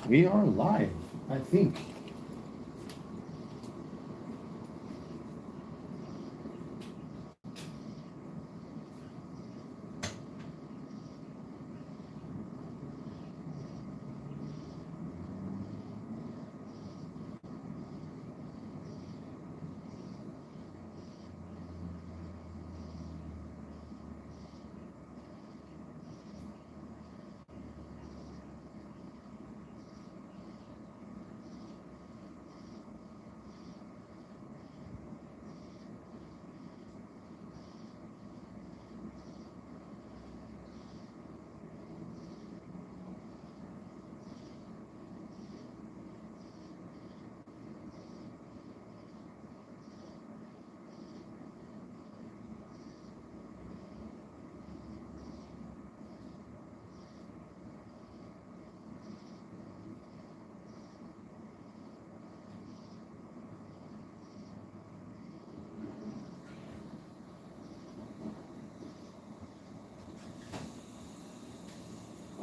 We are live, I think.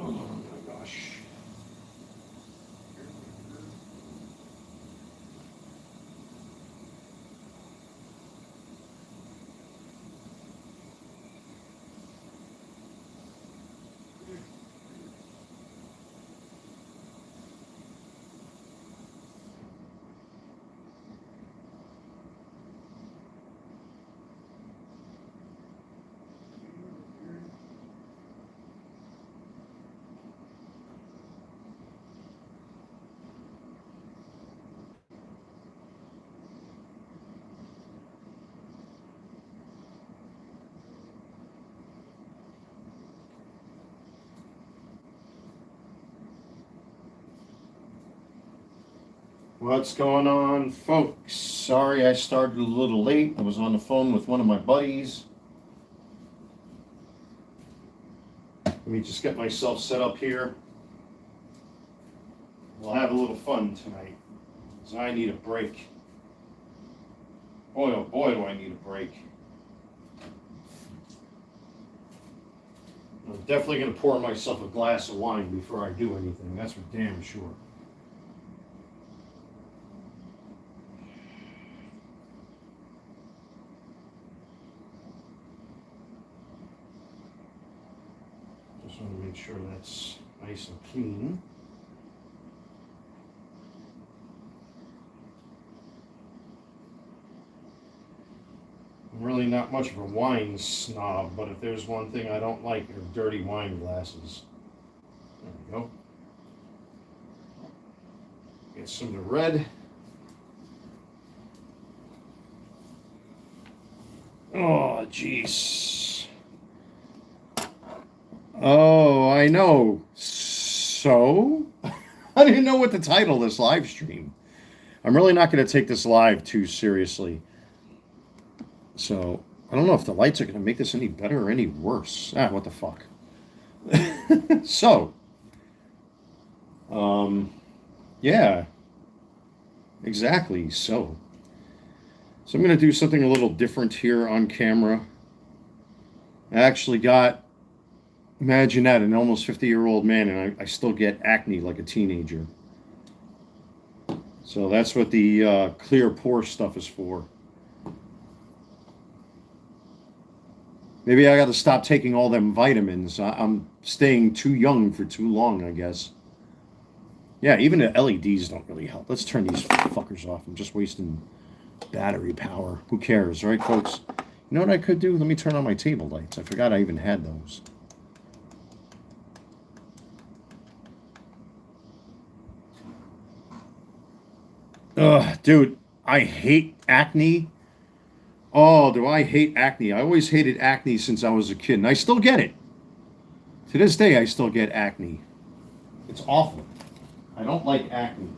Oh my gosh. What's going on, folks? Sorry I started a little late. I was on the phone with one of my buddies. Let me just get myself set up here. We'll have a little fun tonight, because I need a break. Boy, oh boy, do I need a break. I'm definitely going to pour myself a glass of wine before I do anything. That's for damn sure. Just want to make sure that's nice and clean. I'm really not much of a wine snob, but if there's one thing I don't like, are dirty wine glasses. There we go. Get some of the red. Oh, jeez. Oh, I know. So? I didn't know what to title this live stream. I'm really not going to take this live too seriously. So, I don't know if the lights are going to make this any better or any worse. What the fuck. So, yeah, exactly. So I'm going to do something a little different here on camera. I actually got, imagine that, an almost 50-year-old man, and I still get acne like a teenager. So that's what the clear pore stuff is for. Maybe I got to stop taking all them vitamins. I'm staying too young for too long, I guess. Yeah, even the LEDs don't really help. Let's turn these fuckers off. I'm just wasting battery power. Who cares, right, folks? You know what I could do? Let me turn on my table lights. I forgot I even had those. Ugh, dude, I hate acne. Oh, do I hate acne? I always hated acne since I was a kid, and I still get it. To this day, I still get acne. It's awful. I don't like acne.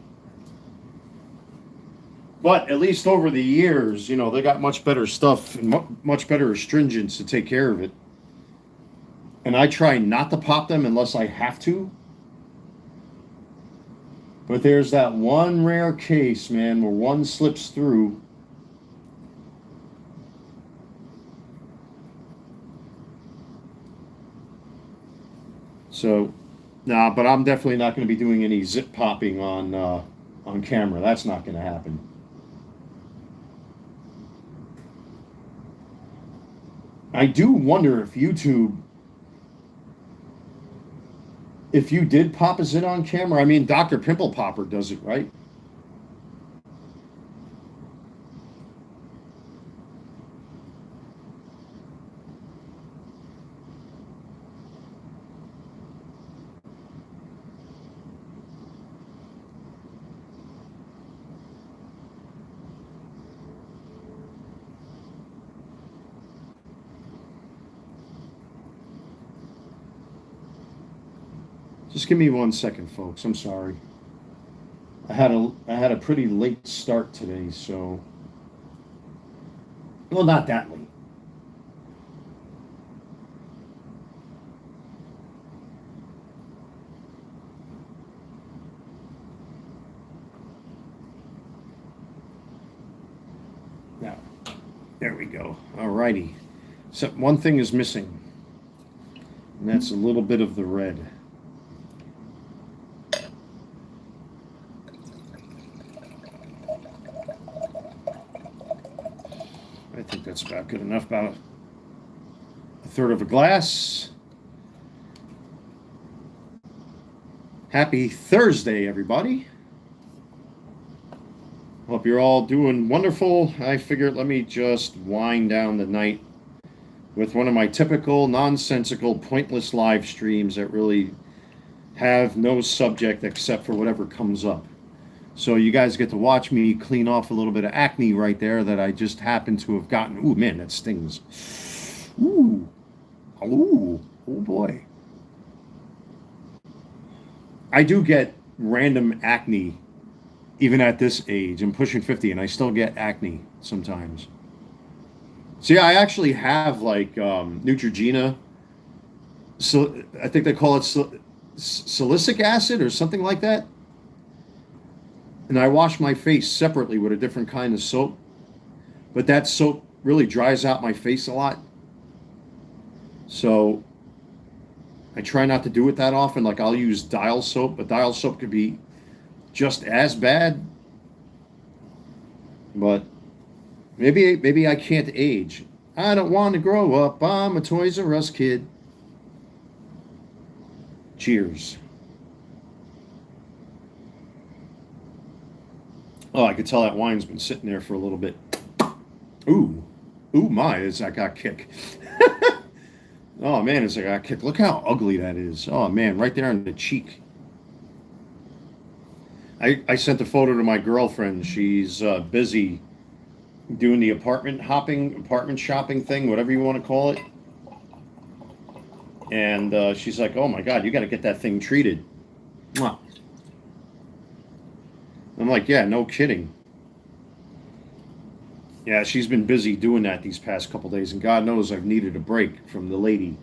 But at least over the years, you know, they got much better stuff and much better astringents to take care of it. And I try not to pop them unless I have to. But there's that one rare case, man, where one slips through. So Nah, but I'm definitely not going to be doing any zip popping on camera. That's not going to happen. I do wonder if YouTube, if you did pop a zit on camera. I mean, Dr. Pimple Popper does it, right? Just give me 1 second, folks. I'm sorry. I had a pretty late start today, so well, not that late. Now, there we go. All righty. So one thing is missing, and that's a little bit of the red. I think that's about good enough. About a third of a glass. Happy Thursday, everybody. Hope you're all doing wonderful. I figured let me just wind down the night with one of my typical nonsensical, pointless live streams that really have no subject except for whatever comes up. So you guys get to watch me clean off a little bit of acne right there that I just happen to have gotten. Ooh, man, that stings. Ooh. Ooh. Oh, boy. I do get random acne even at this age. I'm pushing 50 and I still get acne sometimes. See, I actually have like Neutrogena. So I think they call it silicic acid or something like that. And I wash my face separately with a different kind of soap. But that soap really dries out my face a lot. So I try not to do it that often. Like I'll use Dial soap, but Dial soap could be just as bad. But maybe I can't age. I don't want to grow up. I'm a Toys R Us kid. Cheers. Oh, I could tell that wine's been sitting there for a little bit. Ooh. Ooh, my, it's that got kick. Oh, man, it's like got kick. Look how ugly that is. Oh, man, right there on the cheek. I sent a photo to my girlfriend. She's busy doing the apartment shopping thing, whatever you want to call it. And she's like, oh, my God, you got to get that thing treated. Mwah. I'm like, yeah, no kidding. Yeah, she's been busy doing that these past couple days, and God knows I've needed a break from the lady.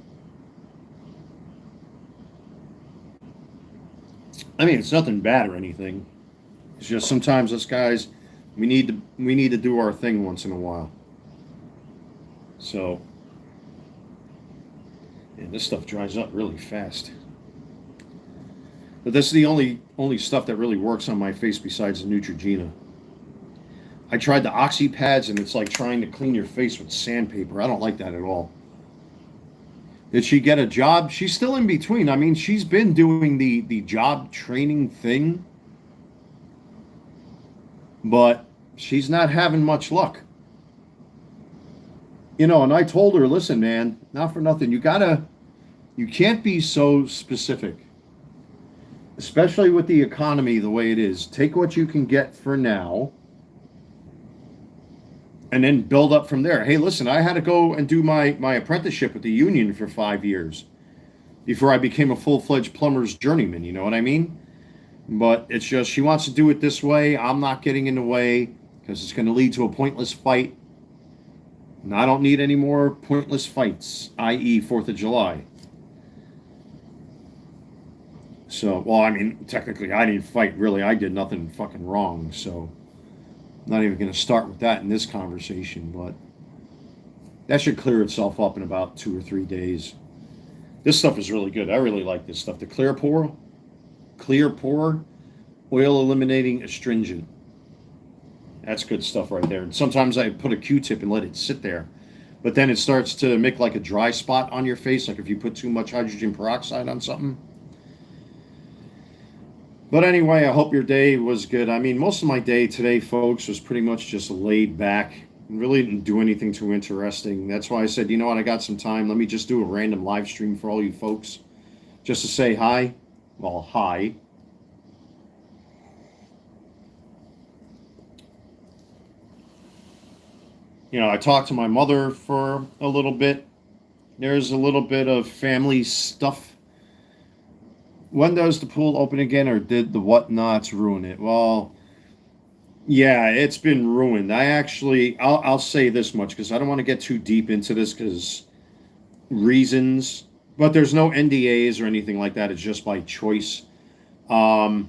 I mean, it's nothing bad or anything. It's just sometimes us guys, we need to do our thing once in a while. So, and this stuff dries up really fast. But this is the only stuff that really works on my face besides the Neutrogena. I tried the Oxy pads, and it's like trying to clean your face with sandpaper. I don't like that at all. Did she get a job? She's still in between. I mean, she's been doing the job training thing, but she's not having much luck. You know, and I told her, listen, man, not for nothing. You can't be so specific, especially with the economy the way it is. Take what you can get for now and then build up from there. Hey, listen, I had to go and do my apprenticeship with the union for 5 years before I became a full-fledged plumber's journeyman, you know what I mean? But it's just she wants to do it this way. I'm not getting in the way because it's going to lead to a pointless fight. And I don't need any more pointless fights, i.e. 4th of July. So, well, I mean, technically I didn't fight, really. I did nothing fucking wrong, so I'm not even going to start with that in this conversation, but that should clear itself up in about 2 or 3 days. This stuff is really good. I really like this stuff. The clear pore oil eliminating astringent. That's good stuff right there. And sometimes I put a Q-tip and let it sit there. But then it starts to make like a dry spot on your face, like if you put too much hydrogen peroxide on something. But anyway, I hope your day was good. I mean, most of my day today, folks, was pretty much just laid back. Really didn't do anything too interesting. That's why I said, you know what, I got some time. Let me just do a random live stream for all you folks. Just to say hi. Well, hi. You know, I talked to my mother for a little bit. There's a little bit of family stuff. When does the pool open again, or did the whatnots ruin it? Well, yeah, it's been ruined. I'll say this much because I don't want to get too deep into this because reasons, but there's no NDAs or anything like that. It's just by choice. I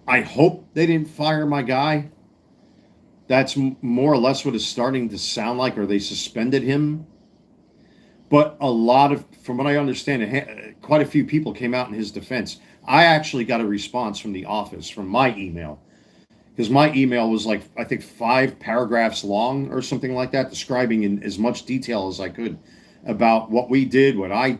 hope they didn't fire my guy. That's more or less what it's starting to sound like, or they suspended him. But from what I understand, quite a few people came out in his defense. I actually got a response from the office, from my email, because my email was like, I think 5 paragraphs long or something like that, describing in as much detail as I could about what we did, what I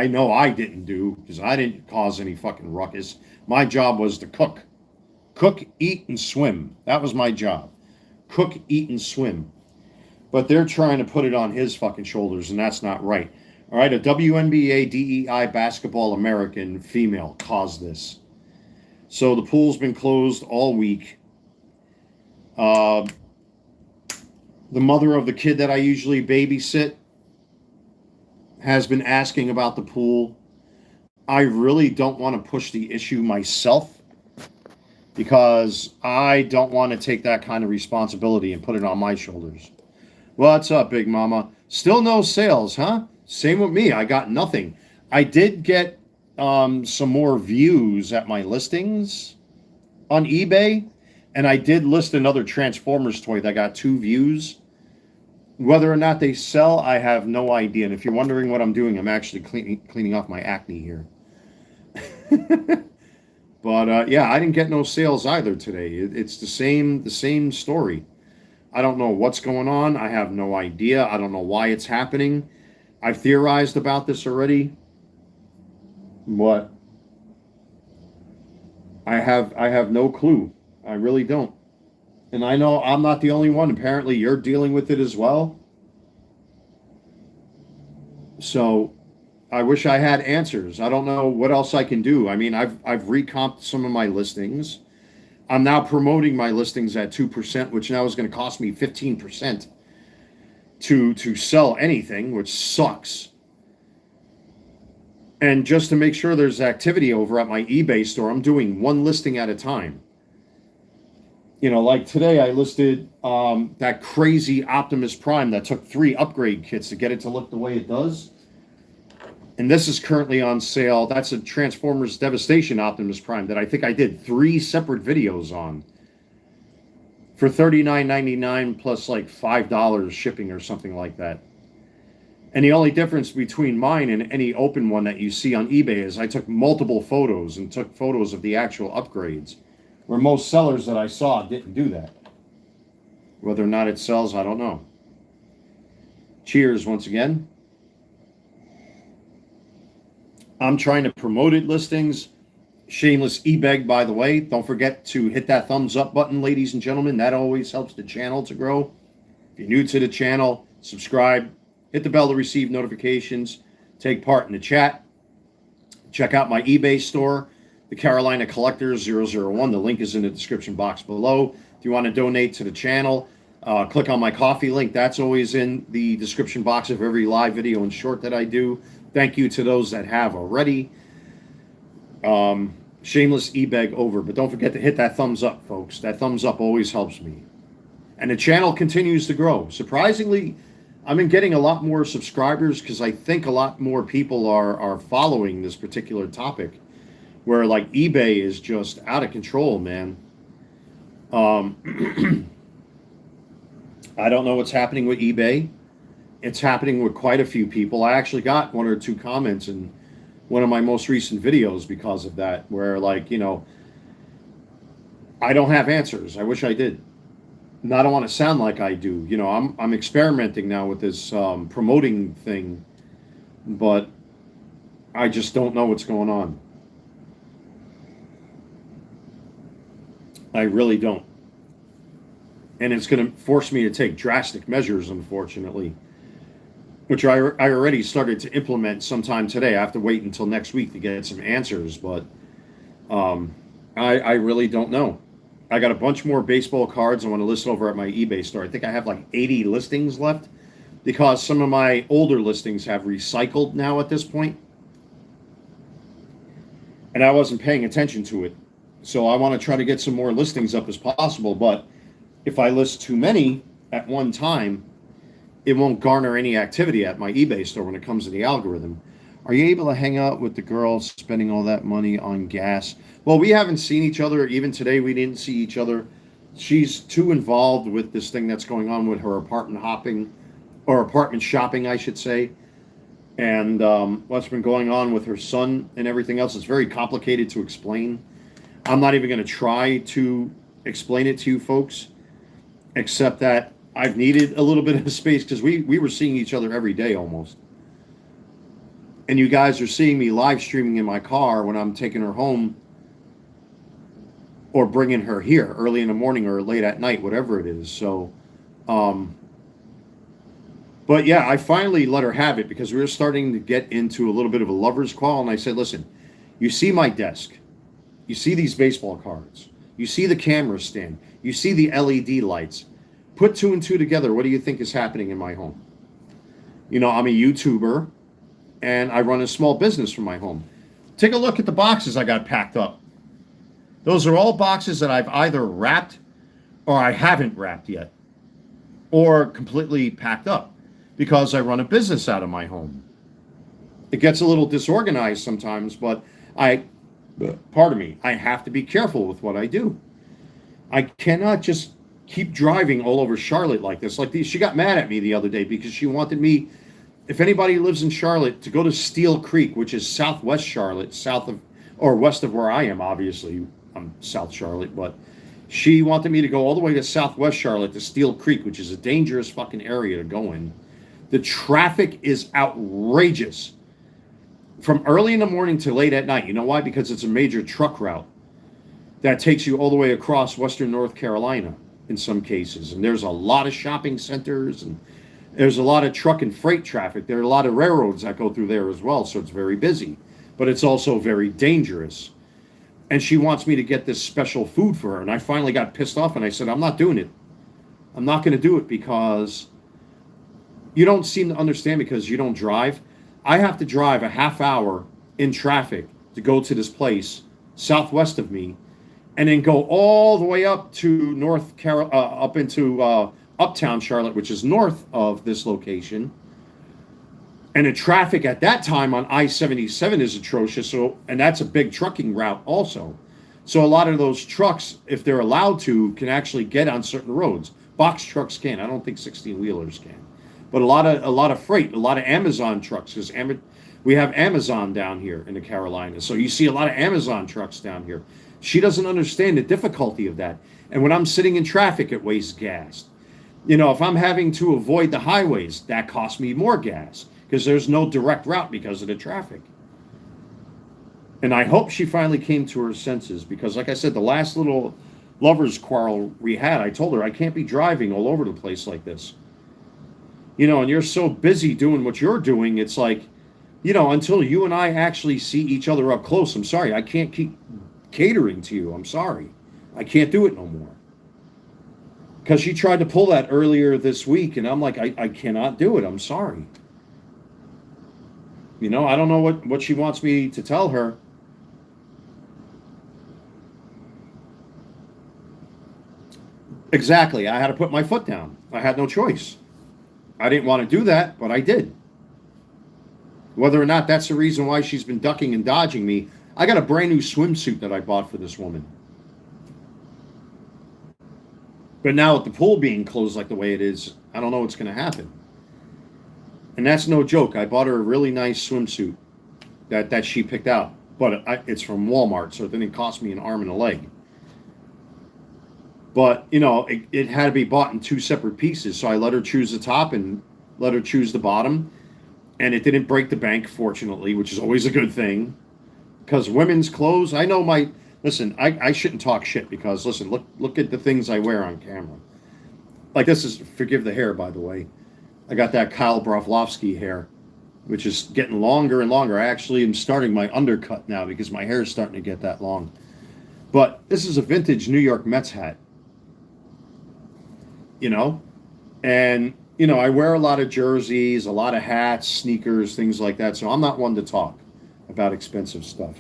know I didn't do, because I didn't cause any fucking ruckus. My job was to cook, eat, and swim. That was my job. Cook, eat, and swim. But they're trying to put it on his fucking shoulders, and that's not right. All right, a WNBA DEI basketball American female caused this. So the pool's been closed all week. The mother of the kid that I usually babysit has been asking about the pool. I really don't want to push the issue myself because I don't want to take that kind of responsibility and put it on my shoulders. What's up, Big Mama? Still no sales, huh? Same with me. I got nothing. I did get some more views at my listings on eBay, and I did list another Transformers toy that got 2 views. Whether or not they sell, I have no idea. And if you're wondering what I'm doing, I'm actually cleaning off my acne here. But yeah, I didn't get no sales either today. It's the same story. I don't know what's going on. I have no idea. I don't know why it's happening. I've theorized about this already. But I have no clue. I really don't. And I know I'm not the only one. Apparently you're dealing with it as well. So I wish I had answers. I don't know what else I can do. I mean, I've recomped some of my listings. I'm now promoting my listings at 2%, which now is going to cost me 15% to sell anything, which sucks. And just to make sure there's activity over at my eBay store, I'm doing one listing at a time. You know, like today I listed that crazy Optimus Prime that took 3 upgrade kits to get it to look the way it does. And this is currently on sale. That's a Transformers Devastation Optimus Prime that I think I did 3 separate videos on for $39.99 plus like $5 shipping or something like that. And the only difference between mine and any open one that you see on eBay is I took multiple photos and took photos of the actual upgrades, where most sellers that I saw didn't do that. Whether or not it sells, I don't know. Cheers once again. I'm trying to promote it listings. Shameless e-beg, by the way. Don't forget to hit that thumbs up button, ladies and gentlemen. That always helps the channel to grow. If you're new to the channel, subscribe. Hit the bell to receive notifications. Take part in the chat. Check out my eBay store, the Carolina Collector 001. The link is in the description box below. If you want to donate to the channel, click on my coffee link. That's always in the description box of every live video and short that I do. Thank you to those that have already. Shameless e-beg over, but don't forget to hit that thumbs up, folks. That thumbs up always helps me. And the channel continues to grow. Surprisingly, I've been getting a lot more subscribers because I think a lot more people are following this particular topic, where like eBay is just out of control, man. I don't know what's happening with eBay. It's happening with quite a few people. I actually got 1 or 2 comments in one of my most recent videos because of that, where like, I don't have answers. I wish I did. And I don't want to sound like I do. I'm experimenting now with this promoting thing, but I just don't know what's going on. I really don't. And it's going to force me to take drastic measures, unfortunately, which I already started to implement sometime today. I have to wait until next week to get some answers, but I really don't know. I got a bunch more baseball cards I want to list over at my eBay store. I think I have like 80 listings left because some of my older listings have recycled now at this point. And I wasn't paying attention to it. So I want to try to get some more listings up as possible, but if I list too many at one time, it won't garner any activity at my eBay store when it comes to the algorithm. Are you able to hang out with the girl spending all that money on gas? Well, we haven't seen each other. Even today, we didn't see each other. She's too involved with this thing that's going on with her apartment hopping, or apartment shopping, I should say. And what's been going on with her son and everything else. It's very complicated to explain. I'm not even going to try to explain it to you folks, except that I've needed a little bit of space because we were seeing each other every day almost. And you guys are seeing me live streaming in my car when I'm taking her home or bringing her here early in the morning or late at night, whatever it is. So, but yeah, I finally let her have it because we were starting to get into a little bit of a lover's quarrel. And I said, listen, you see my desk, you see these baseball cards, you see the camera stand, you see the LED lights. Put 2 and 2 together. What do you think is happening in my home? I'm a YouTuber and I run a small business from my home. Take a look at the boxes I got packed up. Those are all boxes that I've either wrapped or I haven't wrapped yet, or completely packed up because I run a business out of my home. It gets a little disorganized sometimes, but I have to be careful with what I do. I cannot just keep driving all over Charlotte like this. She got mad at me the other day because she wanted me, if anybody lives in Charlotte, to go to Steel Creek, which is southwest Charlotte, west of where I am, obviously. I'm South Charlotte, but she wanted me to go all the way to southwest Charlotte to Steel Creek, which is a dangerous fucking area to go in. The traffic is outrageous from early in the morning to late at night. You know why? Because it's a major truck route that takes you all the way across western North Carolina in some cases. And there's a lot of shopping centers and there's a lot of truck and freight traffic. There are a lot of railroads that go through there as well. So it's very busy, but it's also very dangerous. And she wants me to get this special food for her. And I finally got pissed off and I said, I'm not doing it. I'm not going to do it because you don't seem to understand because you don't drive. I have to drive a half hour in traffic to go to this place southwest of me and then go all the way up to up into uptown Charlotte, which is north of this location. And the traffic at that time on I-77 is atrocious. And that's a big trucking route also. So a lot of those trucks, if they're allowed to, can actually get on certain roads. Box trucks can. I don't think 16-wheelers can. But a lot of freight, a lot of Amazon trucks, because we have Amazon down here in the Carolinas. So you see a lot of Amazon trucks down here. She doesn't understand the difficulty of that. And when I'm sitting in traffic, it wastes gas. If I'm having to avoid the highways, that costs me more gas because there's no direct route because of the traffic. And I hope she finally came to her senses because, like I said, the last little lover's quarrel we had, I told her I can't be driving all over the place like this. And you're so busy doing what you're doing, it's like, until you and I actually see each other up close, I'm sorry, I can't keep catering to you. I'm sorry. I can't do it no more. Because she tried to pull that earlier this week, and I'm like, I cannot do it. I'm sorry. I don't know what she wants me to tell her. Exactly. I had to put my foot down. I had no choice. I didn't want to do that, but I did. Whether or not that's the reason why she's been ducking and dodging me, I got a brand new swimsuit that I bought for this woman. But now with the pool being closed like the way it is, I don't know what's going to happen. And that's no joke. I bought her a really nice swimsuit that she picked out, but it's from Walmart, so it didn't cost me an arm and a leg. But it had to be bought in two separate pieces, so I let her choose the top and let her choose the bottom, and it didn't break the bank, fortunately, which is always a good thing. Because women's clothes, I know listen, I shouldn't talk shit because listen, look at the things I wear on camera. Like this is, forgive the hair, by the way. I got that Kyle Broflovsky hair, which is getting longer and longer. I actually am starting my undercut now because my hair is starting to get that long. But this is a vintage New York Mets hat. And I wear a lot of jerseys, a lot of hats, sneakers, things like that. So I'm not one to talk about expensive stuff.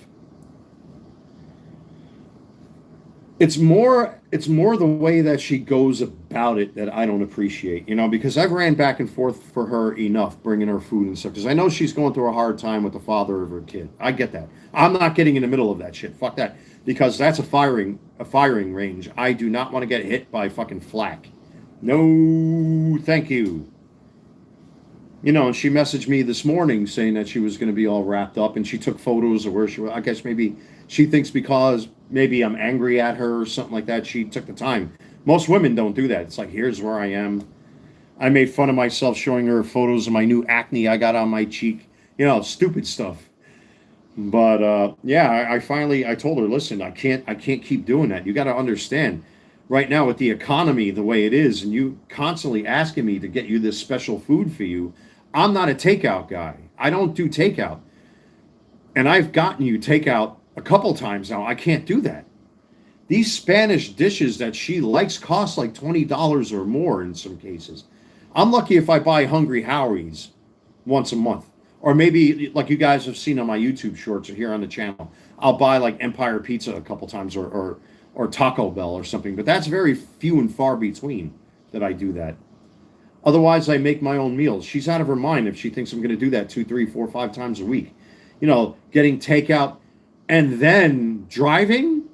It's more the way that she goes about it that I don't appreciate, because I've ran back and forth for her enough, bringing her food and stuff, because I know she's going through a hard time with the father of her kid. I get that. I'm not getting in the middle of that shit. Fuck that, because that's a firing range. I do not want to get hit by fucking flak. No, thank you. And she messaged me this morning saying that she was going to be all wrapped up, and she took photos of where she was. I guess maybe she thinks because maybe I'm angry at her or something like that, she took the time. Most women don't do that. It's like, here's where I am. I made fun of myself showing her photos of my new acne I got on my cheek. Stupid stuff. But I told her, listen, I can't keep doing that. You got to understand. Right now with the economy the way it is, and you constantly asking me to get you this special food for you, I'm not a takeout guy. I don't do takeout. And I've gotten you takeout a couple times now. I can't do that. These Spanish dishes that she likes cost like $20 or more in some cases. I'm lucky if I buy Hungry Howie's once a month. Or maybe like you guys have seen on my YouTube shorts or here on the channel, I'll buy like Empire Pizza a couple times or Taco Bell or something, but that's very few and far between that I do that. Otherwise, I make my own meals. She's out of her mind if she thinks I'm going to do that 2, 3, 4, 5 times a week. Getting takeout and then driving.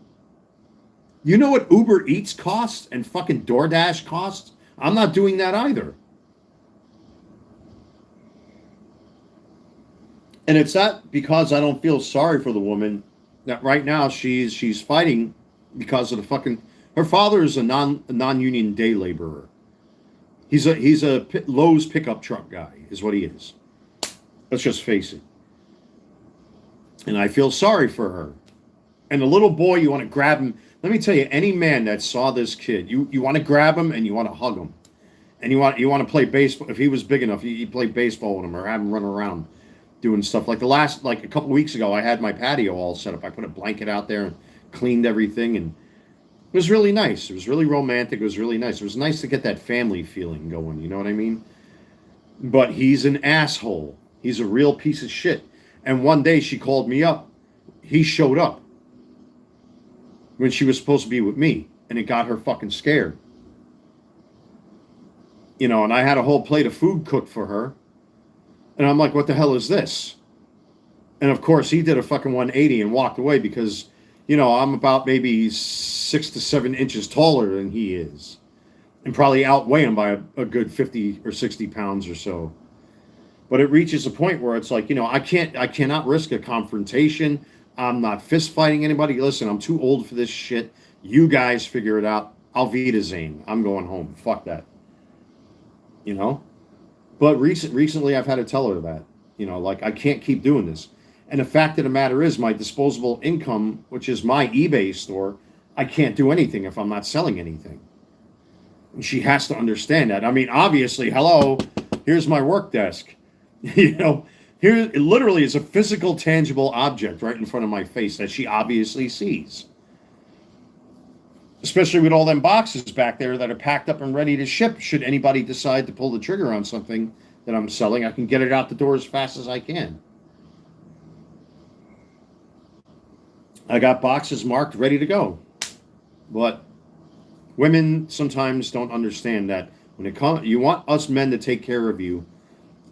You know what Uber Eats costs and fucking DoorDash costs? I'm not doing that either. And it's not because I don't feel sorry for the woman that right now she's fighting because of the fucking. Her father is a non-union day laborer. He's a Lowe's pickup truck guy, is what he is. Let's just face it. And I feel sorry for her. And the little boy, you want to grab him. Let me tell you, any man that saw this kid, you want to grab him and you want to hug him, and you want to play baseball. If he was big enough, you play baseball with him or have him run around doing stuff. Like a couple weeks ago, I had my patio all set up. I put a blanket out there and cleaned everything, and it was really nice. It was really romantic. It was really nice. It was nice to get that family feeling going. You know what I mean? But he's an asshole. He's a real piece of shit. And one day she called me up. He showed up when she was supposed to be with me, and it got her fucking scared. And I had a whole plate of food cooked for her. And I'm like, what the hell is this? And of course, he did a fucking 180 and walked away because, I'm about maybe 6 to 7 inches taller than he is. And probably outweigh him by a good 50 or 60 pounds or so. But it reaches a point where it's like, I cannot risk a confrontation. I'm not fist fighting anybody. Listen, I'm too old for this shit. You guys figure it out. Auf Wiedersehen. I'm going home. Fuck that. But recently I've had to tell her that, I can't keep doing this. And the fact of the matter is my disposable income, which is my eBay store, I can't do anything if I'm not selling anything. And she has to understand that. I mean, obviously, hello, here's my work desk. Here it literally is a physical, tangible object right in front of my face that she obviously sees. Especially with all them boxes back there that are packed up and ready to ship. Should anybody decide to pull the trigger on something that I'm selling, I can get it out the door as fast as I can. I got boxes marked, ready to go. But women sometimes don't understand that when it comes, you want us men to take care of you,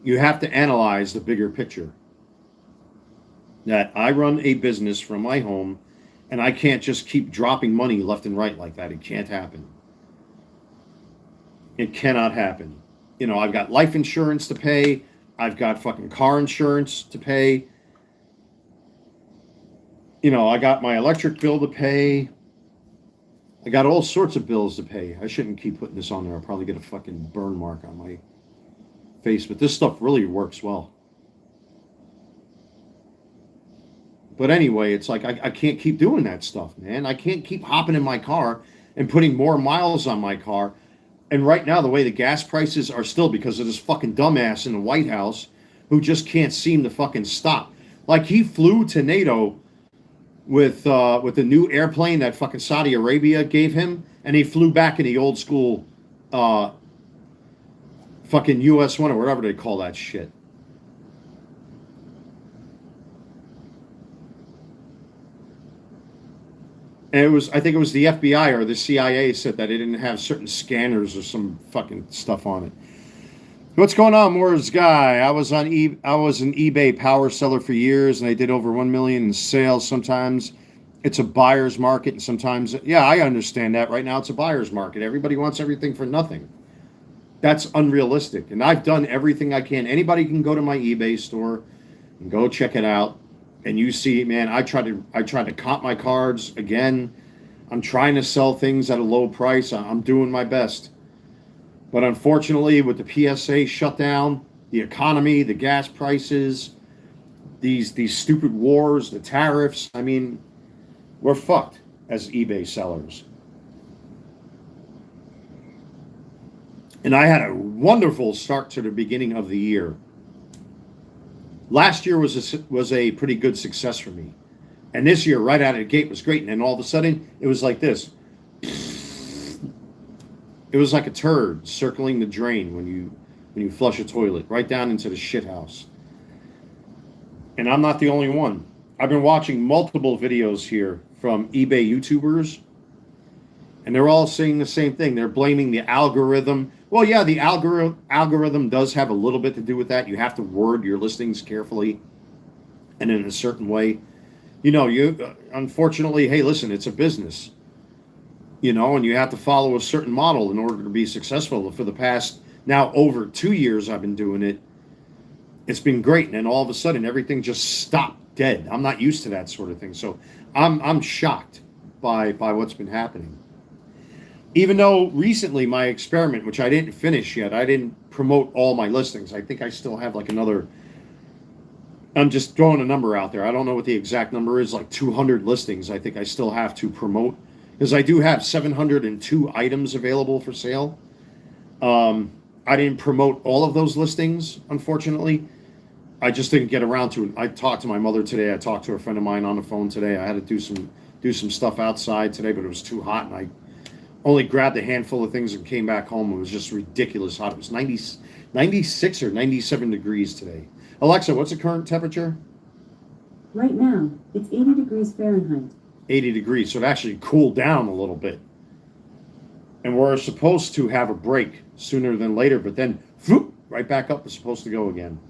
you have to analyze the bigger picture. That I run a business from my home, and I can't just keep dropping money left and right like that. It can't happen. It cannot happen. I've got life insurance to pay. I've got fucking car insurance to pay. You know, I got my electric bill to pay. I got all sorts of bills to pay. I shouldn't keep putting this on there. I'll probably get a fucking burn mark on my face, but this stuff really works well. But anyway, it's like I can't keep doing that stuff, man. I can't keep hopping in my car and putting more miles on my car. And right now, the way the gas prices are still because of this fucking dumbass in the White House who just can't seem to fucking stop. Like he flew to NATO with the new airplane that fucking Saudi Arabia gave him, and he flew back in the old school fucking US one or whatever they call that shit. And I think it was the FBI or the CIA said that it didn't have certain scanners or some fucking stuff on it. What's going on, Moore's guy? I was an eBay power seller for years, and I did over 1 million in sales. Sometimes it's a buyer's market, and sometimes, yeah, I understand that. Right now, it's a buyer's market. Everybody wants everything for nothing. That's unrealistic, and I've done everything I can. Anybody can go to my eBay store and go check it out. And you see, man, I tried to comp my cards again. I'm trying to sell things at a low price. I'm doing my best. But unfortunately, with the PSA shutdown, the economy, the gas prices, these stupid wars, the tariffs, I mean, we're fucked as eBay sellers. And I had a wonderful start to the beginning of the year. Last year was a pretty good success for me. And this year, right out of the gate, was great. And then all of a sudden, it was like this. It was like a turd circling the drain when you flush a toilet, right down into the shit house. And I'm not the only one. I've been watching multiple videos here from eBay YouTubers, and they're all saying the same thing. They're blaming the algorithm. Well, yeah, the algorithm does have a little bit to do with that. You have to word your listings carefully and in a certain way. You know, unfortunately, hey, listen, it's a business. You know, and you have to follow a certain model in order to be successful. For the past, now over 2 years I've been doing it. It's been great, and then all of a sudden everything just stopped dead. I'm not used to that sort of thing. So I'm shocked by what's been happening. Even though recently my experiment, which I didn't finish yet, I didn't promote all my listings. I think I still have like another, I'm just throwing a number out there. I don't know what the exact number is, like 200 listings I think I still have to promote. Because I do have 702 items available for sale. I didn't promote all of those listings, unfortunately. I just didn't get around to it. I talked to my mother today. I talked to a friend of mine on the phone today. I had to do some stuff outside today, but it was too hot, and I only grabbed a handful of things and came back home. It was just ridiculous hot. It was 96 or 97 degrees today. Alexa, what's the current temperature? Right now, it's 80 degrees Fahrenheit. 80 degrees, so it actually cooled down a little bit. And we're supposed to have a break sooner than later, but then whoop, right back up. It's supposed to go again.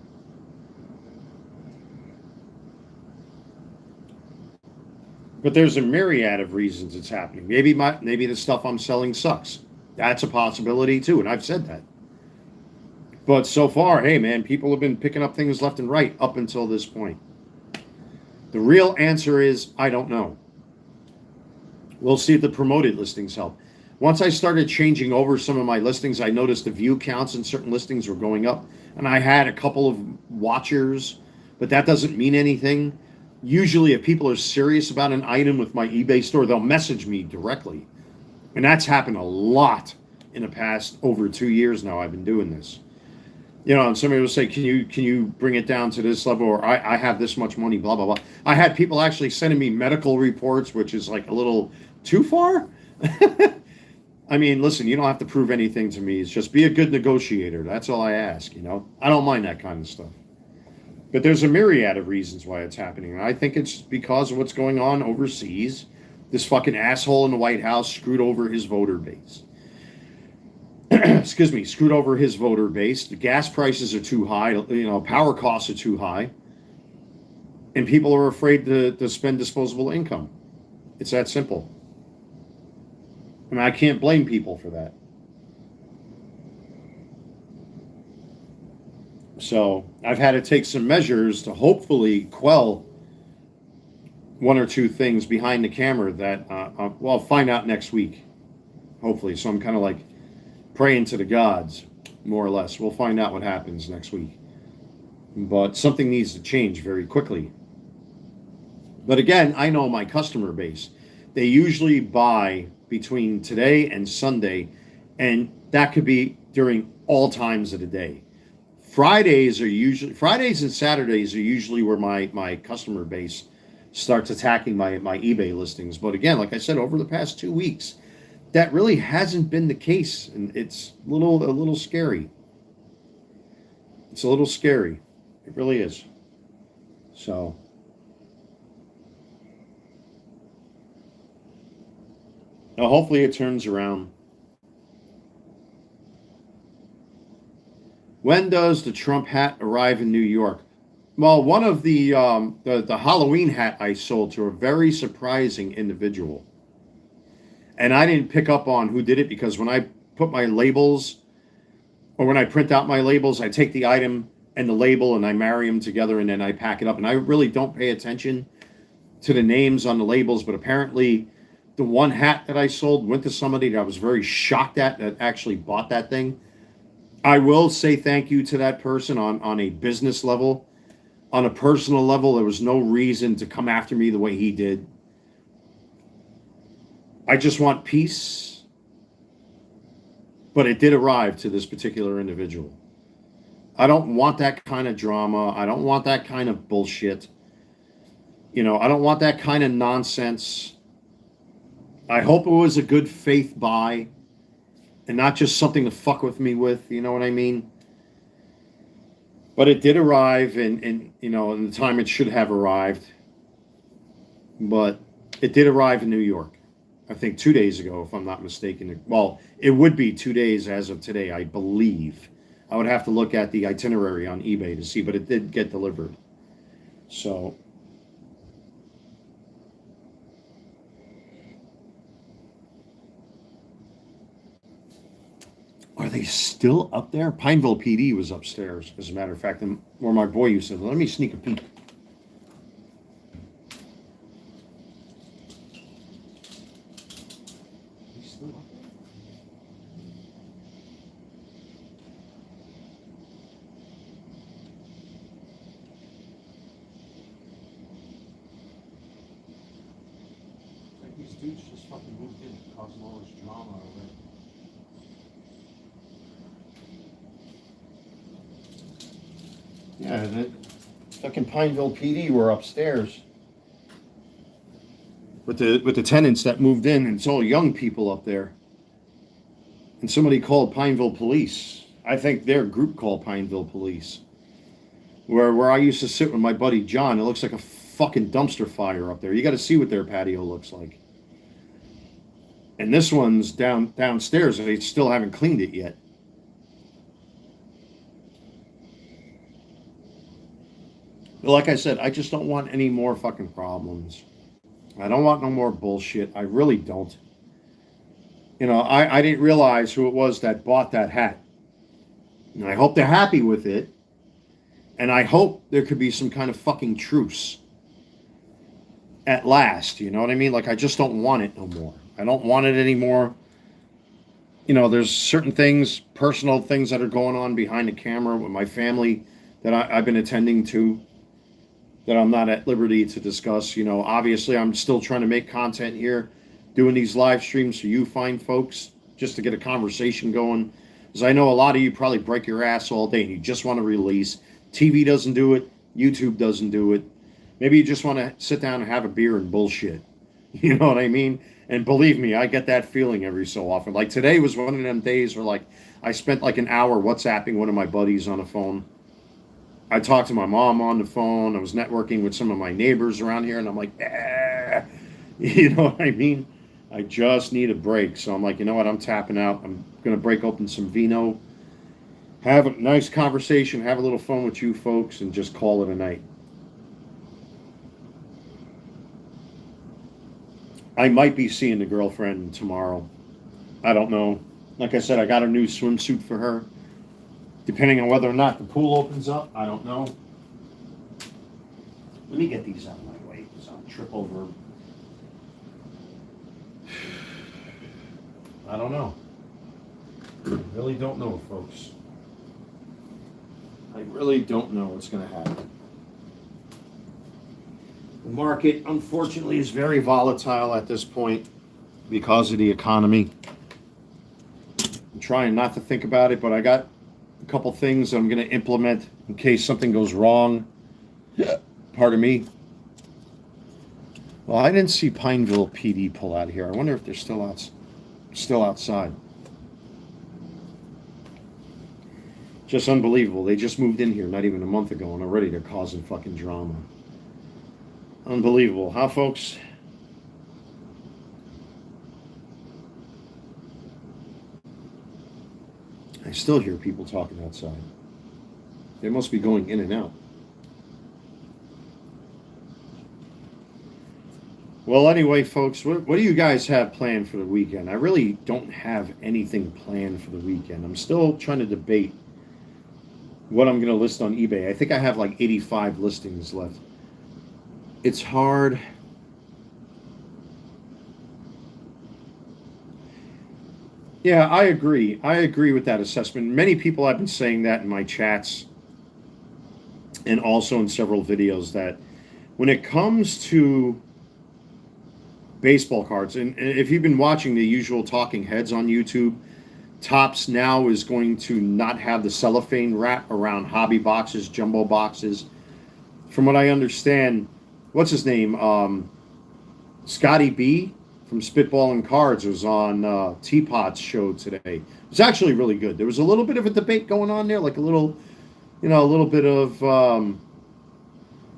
But there's a myriad of reasons it's happening. Maybe the stuff I'm selling sucks. That's a possibility too, and I've said that. But so far, hey man, people have been picking up things left and right up until this point. The real answer is I don't know. We'll see if the promoted listings help. Once I started changing over some of my listings, I noticed the view counts in certain listings were going up, and I had a couple of watchers, but that doesn't mean anything. Usually, if people are serious about an item with my eBay store, they'll message me directly. And that's happened a lot in the past over 2 years now I've been doing this. You know, and somebody will say, can you bring it down to this level, or I have this much money, blah, blah, blah. I had people actually sending me medical reports, which is like a little too far. I mean, listen, you don't have to prove anything to me. It's just be a good negotiator. That's all I ask, you know. I don't mind that kind of stuff. But there's a myriad of reasons why it's happening. And I think it's because of what's going on overseas. This fucking asshole in the White House screwed over his voter base. Excuse me, screwed over his voter base. The gas prices are too high. You know, power costs are too high. And people are afraid to spend disposable income. It's that simple. I mean, I can't blame people for that. So I've had to take some measures to hopefully quell one or two things behind the camera that I'll find out next week, hopefully. So I'm kind of like praying to the gods, more or less. We'll find out what happens next week. But something needs to change very quickly. But again, I know my customer base. They usually buy between today and Sunday, and that could be during all times of the day. Fridays and Saturdays are usually where my customer base starts attacking my eBay listings. But again, like I said, over the past 2 weeks, that really hasn't been the case, and it's a little scary. It's a little scary. It really is. So now hopefully it turns around. When does the Trump hat arrive in New York? Well, one of the Halloween hat I sold to a very surprising individual. And I didn't pick up on who did it because when I put my labels, or when I print out my labels, I take the item and the label and I marry them together and then I pack it up. And I really don't pay attention to the names on the labels, but apparently the one hat that I sold went to somebody that I was very shocked at that actually bought that thing. I will say thank you to that person on a business level. On a personal level, there was no reason to come after me the way he did. I just want peace. But it did arrive to this particular individual. I don't want that kind of drama. I don't want that kind of bullshit. I don't want that kind of nonsense. I hope it was a good faith buy and not just something to fuck with me with, you know what I mean? But it did arrive in the time it should have arrived. But it did arrive in New York. I think 2 days ago, if I'm not mistaken. Well, it would be 2 days as of today, I believe. I would have to look at the itinerary on eBay to see, but it did get delivered. So are they still up there? Pineville PD was upstairs, as a matter of fact, and where my boy used to. Let me sneak a peek. He's still up there. It's like these dudes just fucking moved in, causing all this drama already. Yeah, the fucking Pineville PD were upstairs with the tenants that moved in, and it's all young people up there. And somebody called Pineville Police. I think their group called Pineville Police. Where I used to sit with my buddy John, it looks like a fucking dumpster fire up there. You got to see what their patio looks like. And this one's downstairs, and they still haven't cleaned it yet. But like I said, I just don't want any more fucking problems. I don't want no more bullshit. I really don't. I didn't realize who it was that bought that hat. And I hope they're happy with it. And I hope there could be some kind of fucking truce at last. You know what I mean? Like, I just don't want it no more. I don't want it anymore. There's certain things, personal things that are going on behind the camera with my family that I've been attending to, that I'm not at liberty to discuss. Obviously I'm still trying to make content here, doing these live streams so you find folks, just to get a conversation going. Because I know a lot of you probably break your ass all day and you just want to release. TV doesn't do it. YouTube doesn't do it. Maybe you just want to sit down and have a beer and bullshit. You know what I mean? And believe me, I get that feeling every so often. Like today was one of them days where I spent an hour WhatsApping one of my buddies on the phone. I talked to my mom on the phone. I was networking with some of my neighbors around here, and I'm like, you know what I mean? I just need a break. So I'm like, you know what? I'm tapping out. I'm going to break open some vino, have a nice conversation, have a little fun with you folks, and just call it a night. I might be seeing the girlfriend tomorrow. I don't know. Like I said, I got a new swimsuit for her. Depending on whether or not the pool opens up, I don't know. Let me get these out of my way because I'll trip over. I don't know. I really don't know, folks. I really don't know what's going to happen. The market, unfortunately, is very volatile at this point because of the economy. I'm trying not to think about it, but I got a couple things I'm going to implement in case something goes wrong. Pardon me. Well, I didn't see Pineville PD pull out here. I wonder if they're still outside. Just unbelievable. They just moved in here not even a month ago, and already they're causing fucking drama. Unbelievable, huh, folks? I still hear people talking outside. They must be going in and out. Well, anyway, folks, what do you guys have planned for the weekend? I really don't have anything planned for the weekend. I'm still trying to debate what I'm going to list on eBay. I think I have like 85 listings left. It's hard. Yeah, I agree. I agree with that assessment. Many people have been saying that in my chats and also in several videos that when it comes to baseball cards, and if you've been watching the usual talking heads on YouTube, Topps now is going to not have the cellophane wrap around hobby boxes, jumbo boxes. From what I understand, what's his name? Scotty B from Spitballing Cards was on Teapot's show today. It was actually really good. There was a little bit of a debate going on there, like a little bit of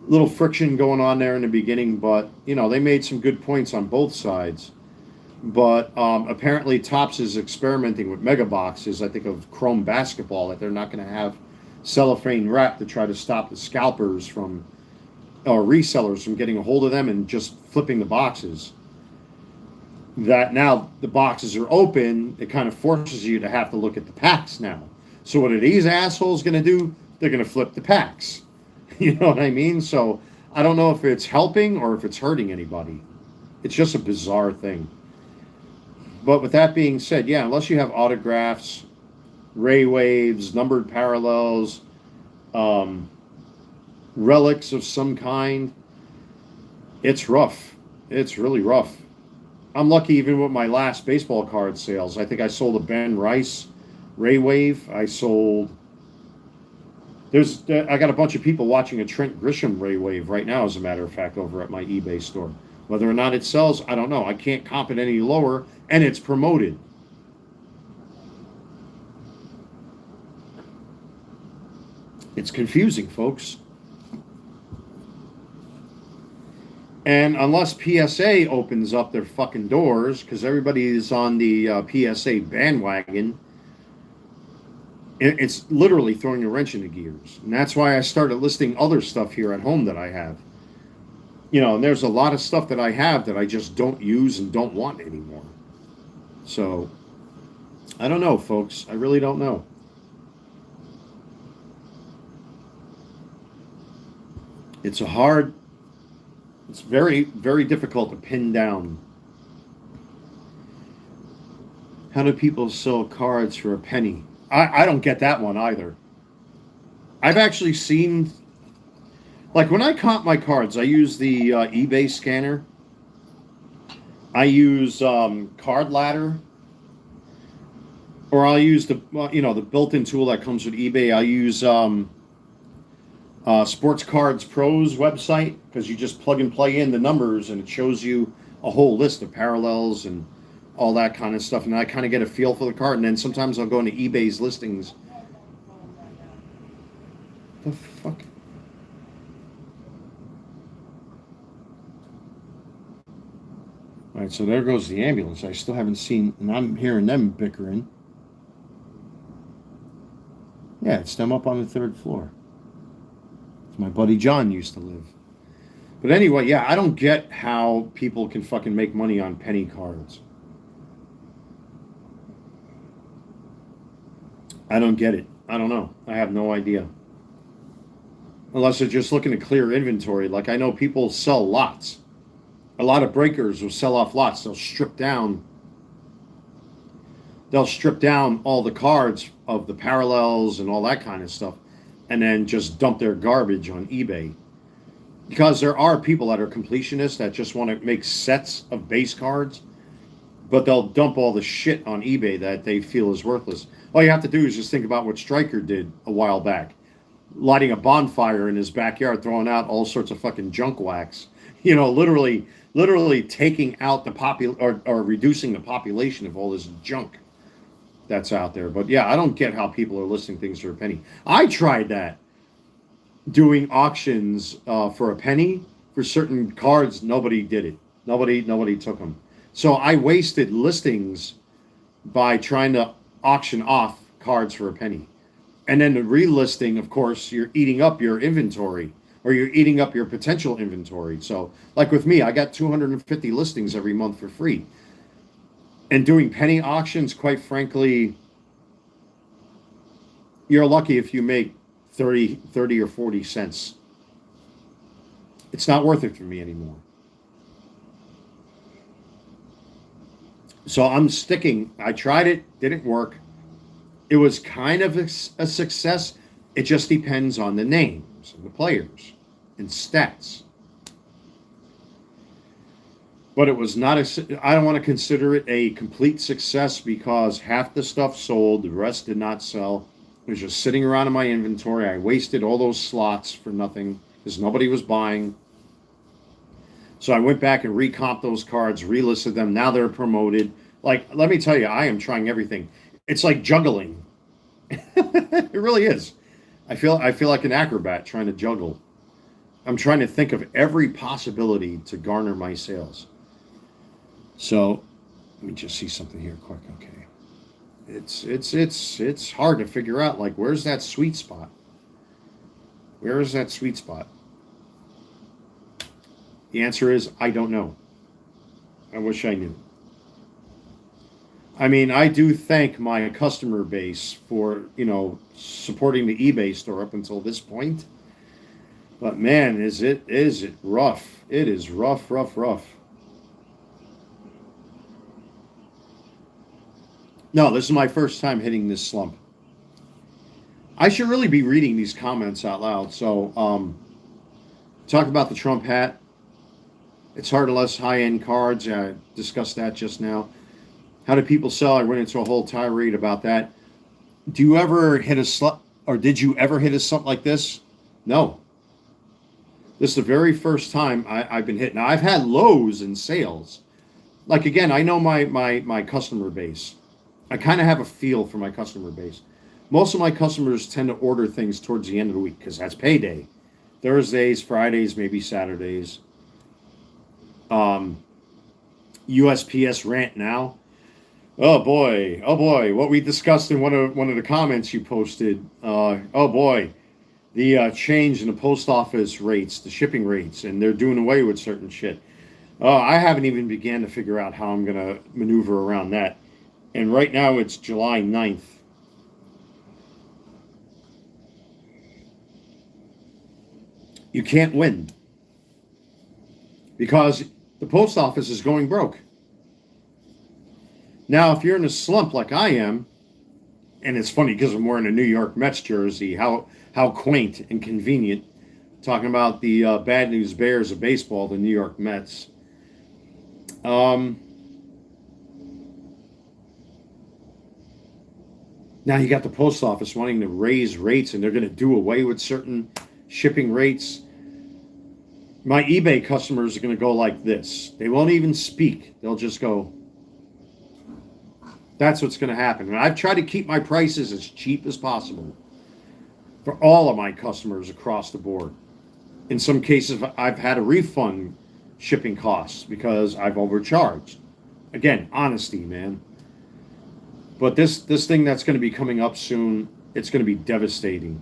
little friction going on there in the beginning, but they made some good points on both sides. But apparently Topps is experimenting with mega boxes, I think, of chrome basketball, that they're not going to have cellophane wrap to try to stop the scalpers from, or resellers from getting a hold of them and just flipping the boxes. That now the boxes are open, it kind of forces you to have to look at the packs now. So what are these assholes going to do? They're going to flip the packs. You know what I mean? So I don't know if it's helping or if it's hurting anybody. It's just a bizarre thing. But with that being said, yeah, unless you have autographs, ray waves, numbered parallels, relics of some kind, it's rough. It's really rough. I'm lucky even with my last baseball card sales. I think I sold a Ben Rice ray wave. I got a bunch of people watching a Trent Grisham ray wave right now, as a matter of fact, over at my eBay store. Whether or not it sells, I don't know. I can't comp it any lower, and it's promoted. It's confusing, folks. And unless PSA opens up their fucking doors, because everybody is on the PSA bandwagon, it's literally throwing a wrench in the gears. And that's why I started listing other stuff here at home that I have. And there's a lot of stuff that I have that I just don't use and don't want anymore. So, I don't know, folks. I really don't know. It's very, very difficult to pin down. How do people sell cards for a penny? I don't get that one either. I've actually seen, like when I comp my cards, I use the eBay scanner. I use Card Ladder, or I'll use the built-in tool that comes with eBay. I use Sports Cards Pro's website, because you just plug and play in the numbers and it shows you a whole list of parallels and all that kind of stuff, and I kind of get a feel for the card. And then sometimes I'll go into eBay's listings. The fuck? All right, so there goes the ambulance. I still haven't seen, and I'm hearing them bickering. Yeah, it's them up on the 3rd floor. It's my buddy John used to live. But anyway, yeah, I don't get how people can fucking make money on penny cards. I don't get it. I don't know. I have no idea. Unless they're just looking to clear inventory. Like I know people sell lots. A lot of breakers will sell off lots. They'll strip down all the cards of the parallels and all that kind of stuff and then just dump their garbage on eBay. Because there are people that are completionists that just want to make sets of base cards, but they'll dump all the shit on eBay that they feel is worthless. All you have to do is just think about what Stryker did a while back, lighting a bonfire in his backyard, throwing out all sorts of fucking junk wax. You know, literally taking out the or reducing the population of all this junk that's out there. But yeah, I don't get how people are listing things for a penny. I tried that, doing auctions for a penny for certain cards. Nobody did it. Nobody took them. So I wasted listings by trying to auction off cards for a penny. And then the relisting, of course, you're eating up your inventory, or you're eating up your potential inventory. So like with me, I got 250 listings every month for free. And doing penny auctions, quite frankly, you're lucky if you make 30 or 40 cents. It's not worth it for me anymore. So I'm sticking. I tried it, didn't work. It was kind of a success. It just depends on the names and the players and stats. But it was not I don't want to consider it a complete success because half the stuff sold, the rest did not sell. It was just sitting around in my inventory. I wasted all those slots for nothing because nobody was buying. So I went back and recomped those cards, relisted them. Now they're promoted. Like, let me tell you, I am trying everything. It's like juggling. It really is. I feel like an acrobat trying to juggle. I'm trying to think of every possibility to garner my sales. So let me just see something here quick. Okay. It's hard to figure out, like, where's that sweet spot? Where is that sweet spot? The answer is I don't know. I wish I knew. I mean, I do thank my customer base for, supporting the eBay store up until this point. But man, is it rough. It is rough. No, this is my first time hitting this slump. I should really be reading these comments out loud. So, talk about the Trump hat. It's hard to less high-end cards. I discussed that just now. How do people sell? I went into a whole tirade about that. Do you ever hit a slump, or did you ever hit a slump like this? No. This is the very first time I've been hit. Now, I've had lows in sales. Like, again, I know my customer base. I kind of have a feel for my customer base. Most of my customers tend to order things towards the end of the week because that's payday. Thursdays, Fridays, maybe Saturdays. USPS rant now. Oh boy, what we discussed in one of the comments you posted. Oh boy, the change in the post office rates, the shipping rates, and they're doing away with certain shit. I haven't even began to figure out how I'm gonna maneuver around that. And right now it's July 9th. You can't win because the post office is going broke. Now, if you're in a slump like I am, and it's funny because I'm wearing a New York Mets jersey, how quaint and convenient, talking about the bad news bears of baseball, the New York Mets. Now you got the post office wanting to raise rates, and they're going to do away with certain shipping rates. My eBay customers are going to go like this. They won't even speak. They'll just go. That's what's going to happen. And I've tried to keep my prices as cheap as possible for all of my customers across the board. In some cases, I've had to refund shipping costs because I've overcharged. Again, honesty, man. But this thing that's going to be coming up soon, it's going to be devastating.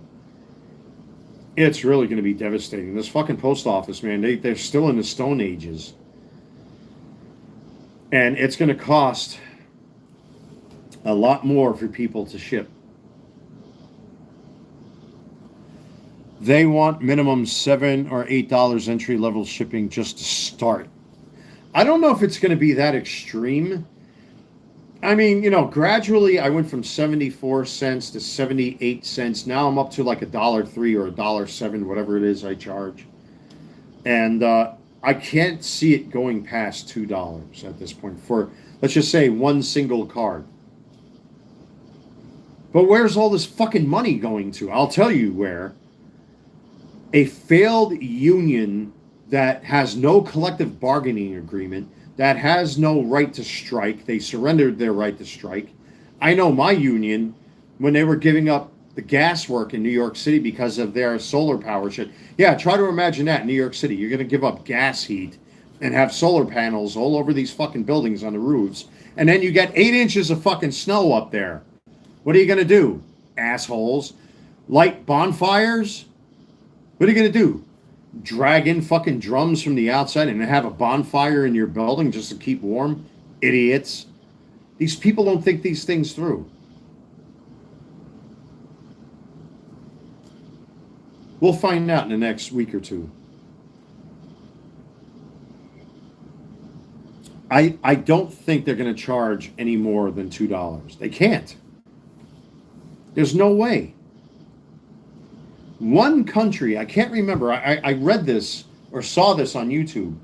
It's really going to be devastating. This fucking post office, man, they're still in the Stone Ages. And it's going to cost a lot more for people to ship. They want minimum $7 or $8 entry level shipping just to start. I don't know if it's going to be that extreme. I mean, gradually I went from 74 cents to 78 cents. Now I'm up to like $1.03 or $1.07, whatever it is I charge. And I can't see it going past $2 at this point for, let's just say, one single card. But where's all this fucking money going to? I'll tell you where. A failed union that has no collective bargaining agreement, that has no right to strike. They surrendered their right to strike. I know my union, when they were giving up the gas work in New York City because of their solar power shit. Yeah, try to imagine that in New York City. You're going to give up gas heat and have solar panels all over these fucking buildings on the roofs. And then you get 8 inches of fucking snow up there. What are you going to do, assholes? Light bonfires? What are you going to do? Drag in fucking drums from the outside and have a bonfire in your building just to keep warm? Idiots. These people don't think these things through. We'll find out in the next week or two. I don't think they're going to charge any more than $2. They can't. There's no way. One country, I can't remember, I read this or saw this on YouTube.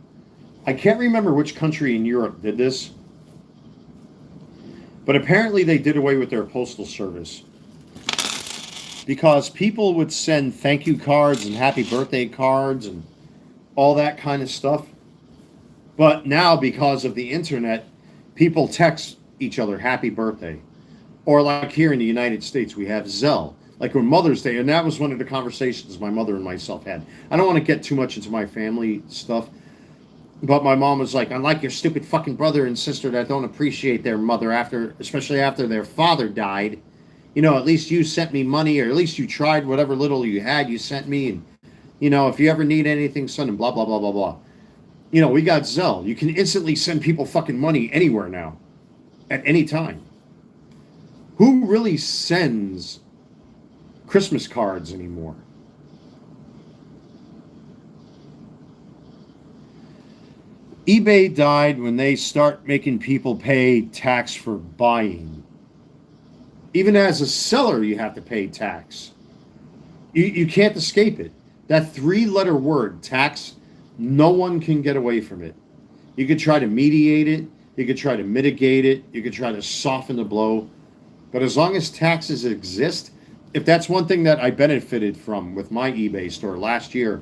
I can't remember which country in Europe did this. But apparently they did away with their postal service. Because people would send thank you cards and happy birthday cards and all that kind of stuff. But now, because of the internet, people text each other happy birthday. Or like here in the United States, we have Zelle. Like on Mother's Day, and that was one of the conversations my mother and myself had. I don't want to get too much into my family stuff, but my mom was like, unlike your stupid fucking brother and sister that don't appreciate their mother especially after their father died, at least you sent me money, or at least you tried whatever little you had, you sent me, and, if you ever need anything, son, and blah, blah, blah, blah, blah. We got Zelle. You can instantly send people fucking money anywhere now, at any time. Who really sends Christmas cards anymore? eBay died when they start making people pay tax for buying. Even as a seller, you have to pay tax. You can't escape it. That 3-letter word, tax, no one can get away from it. You could try to mediate it. You could try to mitigate it. You could try to soften the blow. But as long as taxes exist, if that's one thing that I benefited from with my eBay store last year,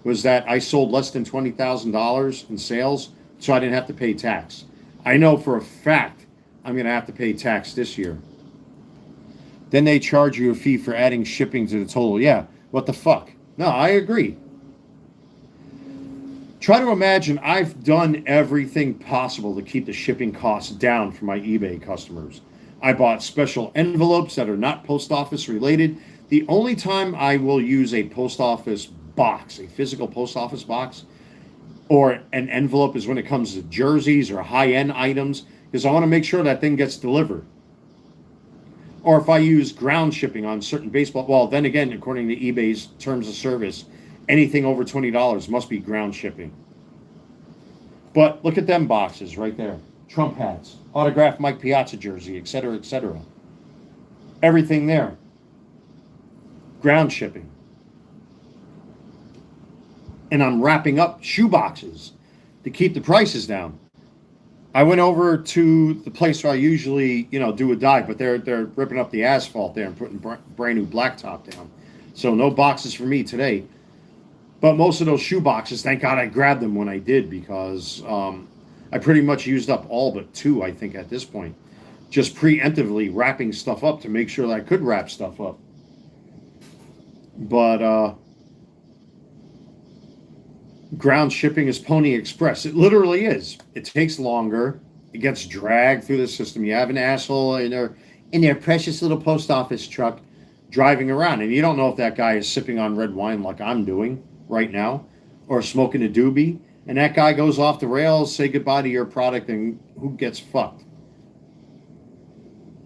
was that I sold less than $20,000 in sales, so I didn't have to pay tax. I know for a fact I'm going to have to pay tax this year. Then they charge you a fee for adding shipping to the total. Yeah, what the fuck? No, I agree. Try to imagine I've done everything possible to keep the shipping costs down for my eBay customers. I bought special envelopes that are not post office related. The only time I will use a post office box, a physical post office box, or an envelope is when it comes to jerseys or high-end items, because I want to make sure that thing gets delivered. Or if I use ground shipping on certain baseball, well, then again, according to eBay's terms of service, anything over $20 must be ground shipping. But look at them boxes right there. Trump hats, autographed Mike Piazza jersey, etc., etc. Everything there. Ground shipping. And I'm wrapping up shoe boxes to keep the prices down. I went over to the place where I usually, do a dive, but they're ripping up the asphalt there and putting brand new blacktop down. So no boxes for me today. But most of those shoe boxes, thank God I grabbed them when I did, because I pretty much used up all but 2, I think, at this point. Just preemptively wrapping stuff up to make sure that I could wrap stuff up. But ground shipping is Pony Express. It literally is. It takes longer. It gets dragged through the system. You have an asshole in their precious little post office truck driving around, and you don't know if that guy is sipping on red wine like I'm doing right now, or smoking a doobie, and that guy goes off the rails, say goodbye to your product, and who gets fucked?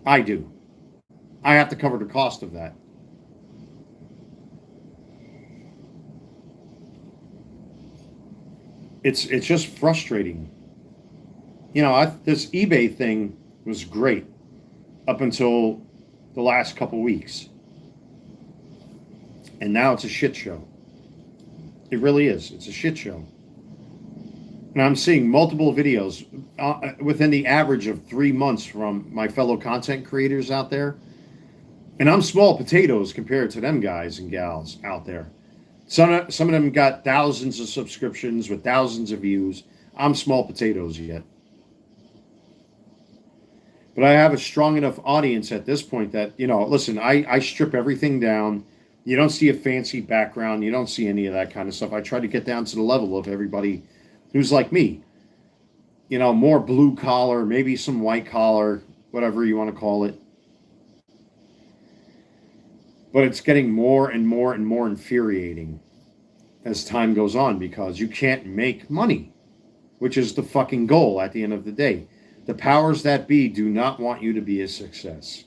I do. I have to cover the cost of that. it's just frustrating. This eBay thing was great up until the last couple weeks, and now it's a shit show. It really is. It's a shit show. And I'm seeing multiple videos within the average of 3 months from my fellow content creators out there. And I'm small potatoes compared to them guys and gals out there. Some of them got thousands of subscriptions with thousands of views. I'm small potatoes yet. But I have a strong enough audience at this point that, listen, I strip everything down. You don't see a fancy background. You don't see any of that kind of stuff. I try to get down to the level of everybody who's like me. More blue collar, maybe some white collar, whatever you want to call it. But it's getting more and more and more infuriating as time goes on because you can't make money, which is the fucking goal at the end of the day. The powers that be do not want you to be a success.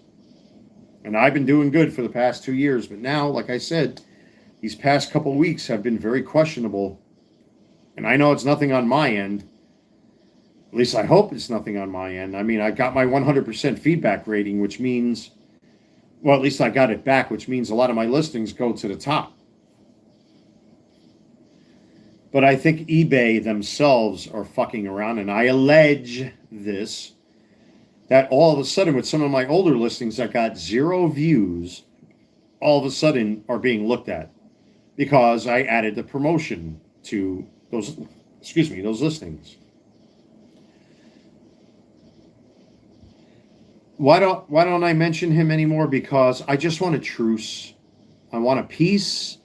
And I've been doing good for the past 2 years, but now, like I said, these past couple weeks have been very questionable. And I know it's nothing on my end. At least I hope it's nothing on my end. I mean, I got my 100% feedback rating, which means, well, at least I got it back, which means a lot of my listings go to the top. But I think eBay themselves are fucking around, and I allege this, that all of a sudden with some of my older listings that got 0 views, all of a sudden are being looked at because I added the promotion to those listings. Why don't I mention him anymore? Because I just want a truce. I want a peace.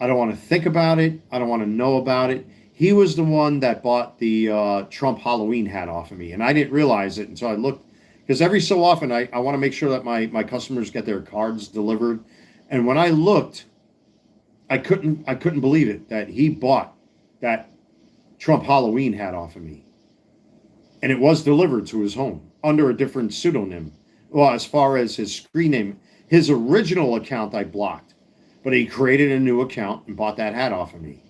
I don't want to think about it. I don't want to know about it. He was the one that bought the Trump Halloween hat off of me, and I didn't realize it until I looked. Because every so often, I want to make sure that my customers get their cards delivered. And when I looked, I couldn't believe it that he bought that Trump Halloween hat off of me. And it was delivered to his home under a different pseudonym. Well, as far as his screen name, his original account I blocked, but he created a new account and bought that hat off of me.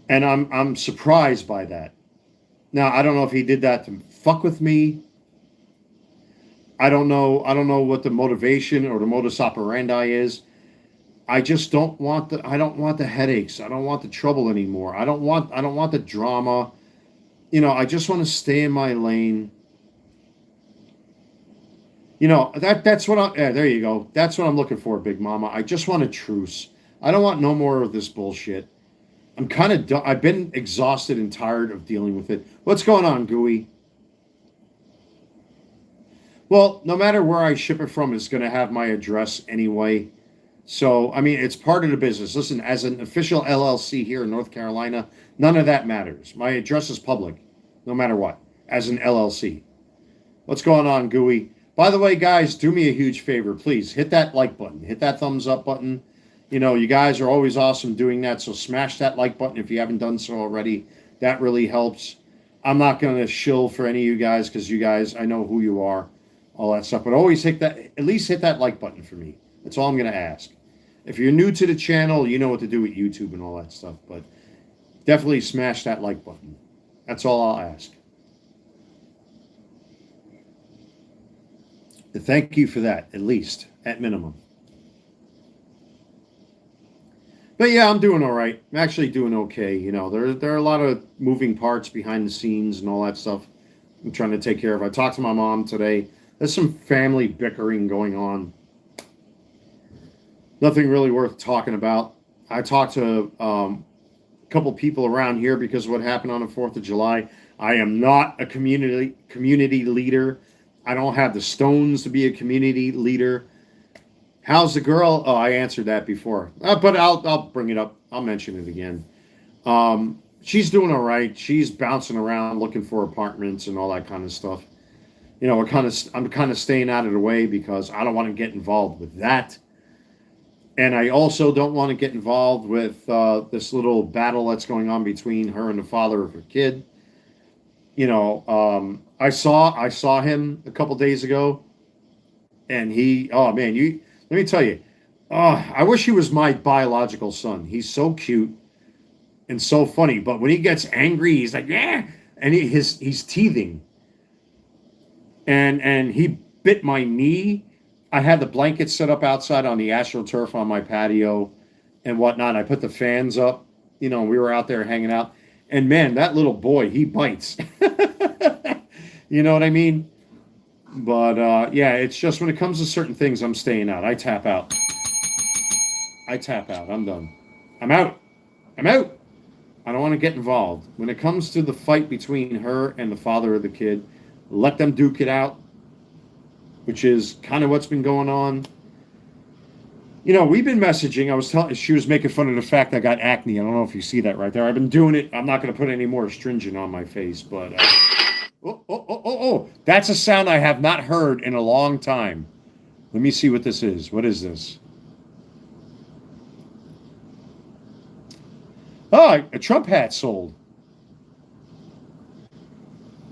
And I'm surprised by that. Now, I don't know if he did that to fuck with me. I don't know what the motivation or the modus operandi is. I just don't want the headaches. I don't want the trouble anymore. I don't want the drama. I just want to stay in my lane. That's what there you go. That's what I'm looking for, Big Mama. I just want a truce. I don't want no more of this bullshit. I'm kind of done. I've been exhausted and tired of dealing with it. What's going on, Gooey? Well, no matter where I ship it from, it's going to have my address anyway. So, I mean, it's part of the business. Listen, as an official LLC here in North Carolina, none of that matters. My address is public, no matter what, as an LLC. What's going on, Gooey? By the way, guys, do me a huge favor. Please hit that like button. Hit that thumbs up button. You guys are always awesome doing that. So smash that like button if you haven't done so already. That really helps. I'm not going to shill for any of you guys because you guys, I know who you are, all that stuff. But always at least hit that like button for me. That's all I'm going to ask. If you're new to the channel, you know what to do with YouTube and all that stuff. But definitely smash that like button. That's all I'll ask. Thank you for that, at least, at minimum. But yeah, I'm doing all right. I'm actually doing okay. There are a lot of moving parts behind the scenes and all that stuff I'm trying to take care of. I talked to my mom today. There's some family bickering going on. Nothing really worth talking about. I talked to a couple people around here because of what happened on the 4th of July. I am not a community leader. I don't have the stones to be a community leader. How's the girl? Oh, I answered that before. But I'll bring it up. I'll mention it again. She's doing all right. She's bouncing around looking for apartments and all that kind of stuff. I'm kind of staying out of the way because I don't want to get involved with that. And I also don't want to get involved with this little battle that's going on between her and the father of her kid. I saw him a couple days ago, and let me tell you, I wish he was my biological son. He's so cute. and so funny. But when he gets angry, he's like, yeah, and he's teething. And he bit my knee. I had the blanket set up outside on the AstroTurf on my patio and whatnot. I put the fans up. You know, we were out there hanging out. And man, that little boy, he bites. You know what I mean? But yeah, it's just when it comes to certain things, I'm staying out. I tap out. I tap out. I'm done. I'm out. I'm out. I don't want to get involved. When it comes to the fight between her and the father of the kid, let them duke it out, which is kind of what's been going on. You know, we've been messaging. I was telling, she was making fun of the fact I got acne. I don't know if you see that right there. I've been doing it. I'm not going to put any more astringent on my face, but oh, that's a sound I have not heard in a long time. Let me see what this is. What is this? Oh, a Trump hat sold.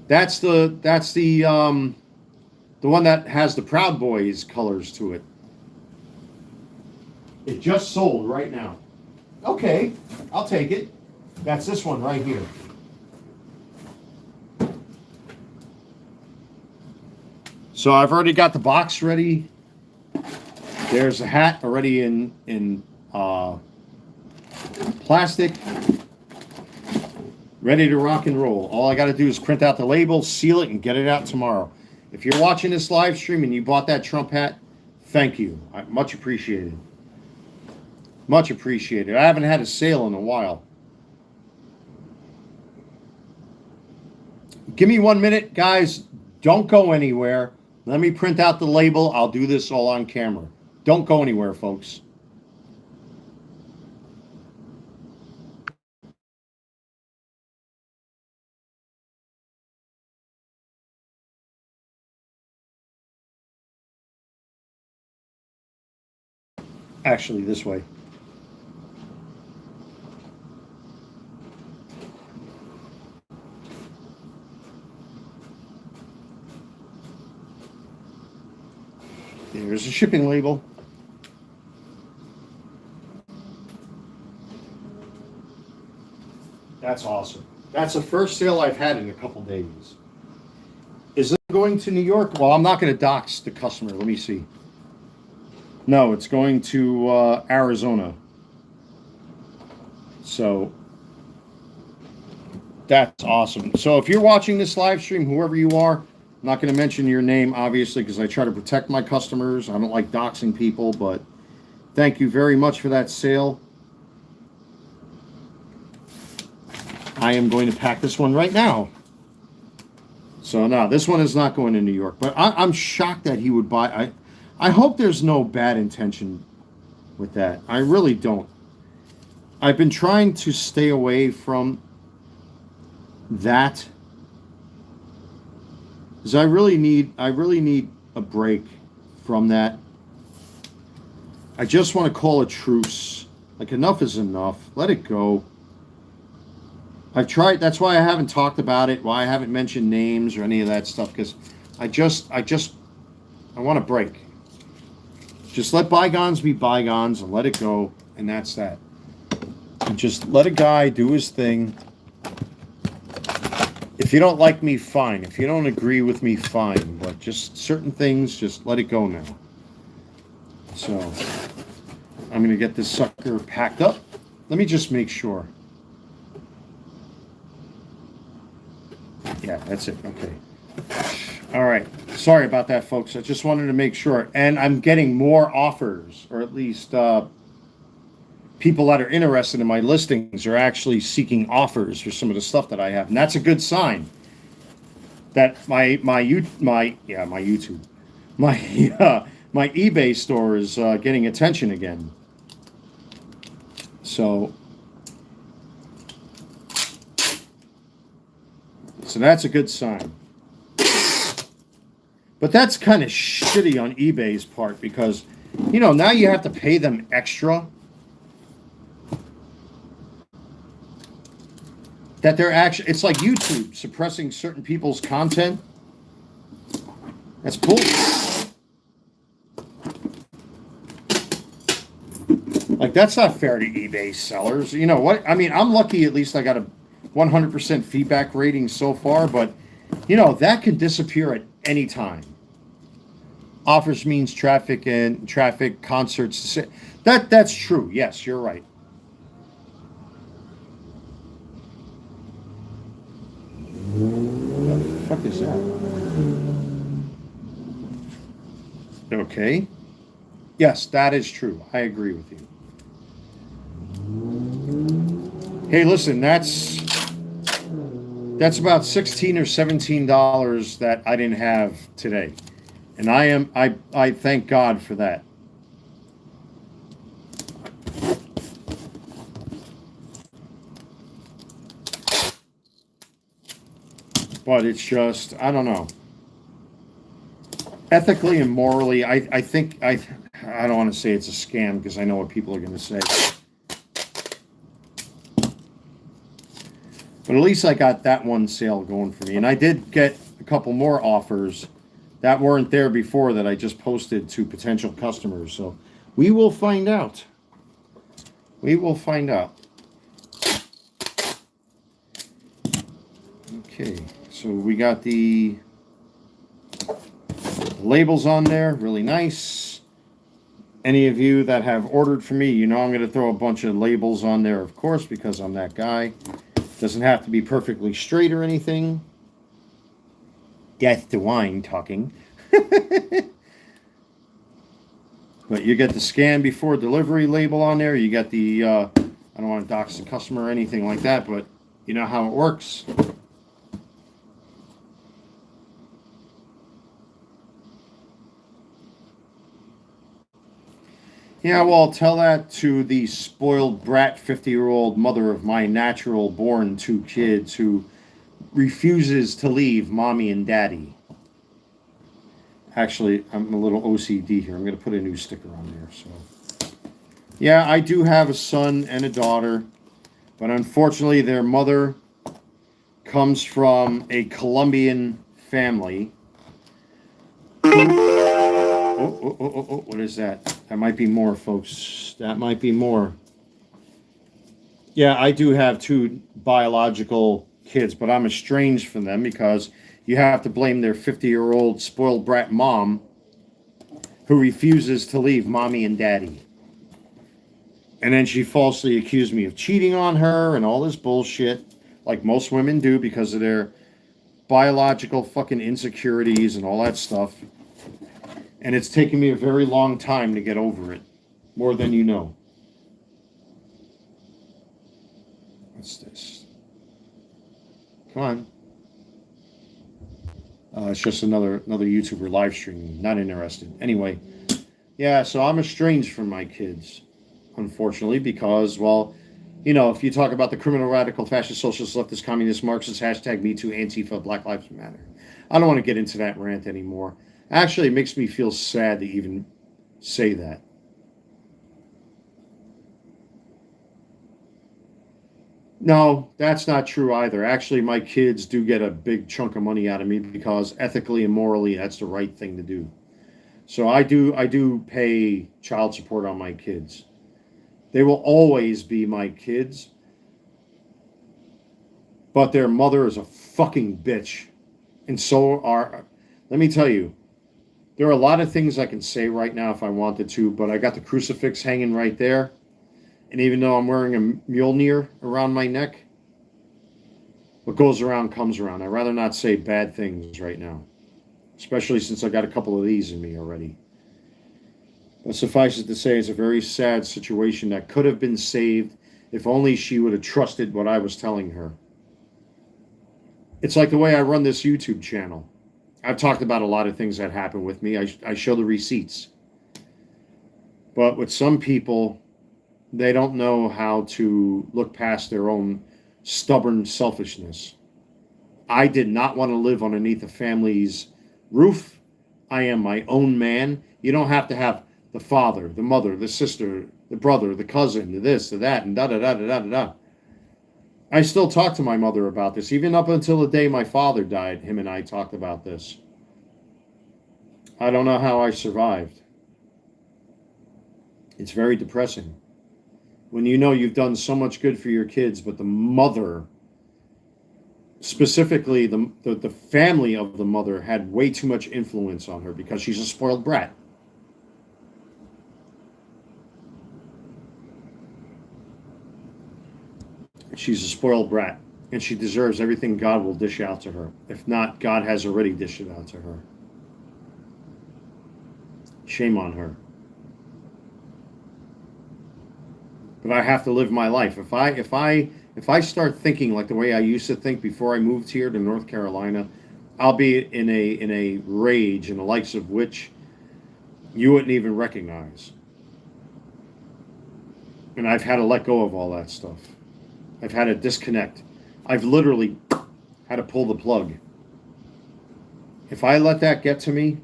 That's the one that has the Proud Boys colors to it. It just sold right now. Okay, I'll take it. That's this one right here. So I've already got the box ready. There's a hat already in plastic, ready to rock and roll. All I got to do is print out the label, seal it, and get it out tomorrow. If you're watching this live stream and you bought that Trump hat, thank you. Much appreciated. Much appreciated. I haven't had a sale in a while. Give me 1 minute, guys. Don't go anywhere. Let me print out the label. I'll do this all on camera. Don't go anywhere, folks. Actually, this way. There's a shipping label. That's awesome. That's the first sale I've had in a couple days. Is it going to New York? Well, I'm not going to dox the customer. Let me see. No, it's going to Arizona. So that's awesome. So if you're watching this live stream, whoever you are, I'm not going to mention your name, obviously, because I try to protect my customers. I don't like doxing people, but thank you very much for that sale. I am going to pack this one right now. So no, this one is not going to New York, but I'm shocked that he would buy. I hope there's no bad intention with that. I really don't. I've been trying to stay away from that because I really need a break from that. I just want to call a truce. Like, enough is enough. Let it go. I've tried. That's why I haven't talked about it. Why I haven't mentioned names or any of that stuff, because I want a break. Just let bygones be bygones and let it go, and that's that. And just let a guy do his thing. If you don't like me, fine. If you don't agree with me, fine. But just certain things, just let it go now. So I'm going to get this sucker packed up. Let me just make sure. Yeah, that's it. Okay. All right. Sorry about that, folks. I just wanted to make sure. And I'm getting more offers, or at least people that are interested in my listings are actually seeking offers for some of the stuff that I have. And that's a good sign that my eBay store is getting attention again. So that's a good sign. But that's kind of shitty on eBay's part because, you know, now you have to pay them extra. That they're actually, it's like YouTube suppressing certain people's content. That's bullshit. Like, that's not fair to eBay sellers. You know what? I mean, I'm lucky at least I got a 100% feedback rating so far, but, you know, that could disappear at any time. Offers means traffic and traffic concerts. That's true. Yes, you're right. What the fuck is that? Okay. Yes, that is true. I agree with you. Hey, listen, that's about $16 or $17 that I didn't have today. And I thank God for that. But it's just, I don't know. Ethically and morally, I think I don't want to say it's a scam because I know what people are going to say. But at least I got that one sale going for me. And I did get a couple more offers that weren't there before that I just posted to potential customers. So we will find out. We will find out. Okay, so we got the labels on there, really nice. Any of you that have ordered from me, you know I'm going to throw a bunch of labels on there, of course, because I'm that guy. Doesn't have to be perfectly straight or anything. Death to wine talking. But you get the scan before delivery label on there. You got the, I don't want to dox the customer or anything like that, but you know how it works. Yeah, well, tell that to the spoiled brat 50-year-old mother of my natural born 2 kids who refuses to leave mommy and daddy. Actually, I'm a little OCD here. I'm going to put a new sticker on there. So, yeah, I do have a son and a daughter, but unfortunately their mother comes from a Colombian family. Oh, what is that? That might be more, folks. That might be more. Yeah, I do have 2 biological kids, but I'm estranged from them because you have to blame their 50-year-old spoiled brat mom who refuses to leave mommy and daddy. And then she falsely accused me of cheating on her and all this bullshit, like most women do because of their biological fucking insecurities and all that stuff. And it's taken me a very long time to get over it. More than you know. What's this? Come on. It's just another YouTuber live streaming. Not interested. Anyway. Yeah, so I'm estranged from my kids. Unfortunately, because, well, you know, if you talk about the criminal, radical, fascist, socialist, leftist, communist, Marxist, hashtag MeToo, Antifa, Black Lives Matter. I don't want to get into that rant anymore. Actually, it makes me feel sad to even say that. No, that's not true either. Actually, my kids do get a big chunk of money out of me because ethically and morally, that's the right thing to do. So I do pay child support on my kids. They will always be my kids, but their mother is a fucking bitch. And so are, let me tell you, there are a lot of things I can say right now if I wanted to, but I got the crucifix hanging right there. And even though I'm wearing a Mjolnir around my neck, what goes around comes around. I'd rather not say bad things right now, especially since I got a couple of these in me already. But suffice it to say, it's a very sad situation that could have been saved if only she would have trusted what I was telling her. It's like the way I run this YouTube channel. I've talked about a lot of things that happen with me. I show the receipts. But with some people, they don't know how to look past their own stubborn selfishness. I did not want to live underneath a family's roof. I am my own man. You don't have to have the father, the mother, the sister, the brother, the cousin, the this, the that, and da-da-da-da-da-da. I still talk to my mother about this. Even up until the day my father died, him and I talked about this. I don't know how I survived. It's very depressing. when you know you've done so much good for your kids, but the mother, specifically the family of the mother, had way too much influence on her because she's a spoiled brat. She's a spoiled brat, and she deserves everything God will dish out to her. If not, God has already dished it out to her. Shame on her. But I have to live my life. If I start thinking like the way I used to think before I moved here to North Carolina, I'll be in a rage, in the likes of which you wouldn't even recognize. And I've had to let go of all that stuff. I've had to disconnect. I've literally had to pull the plug. If I let that get to me,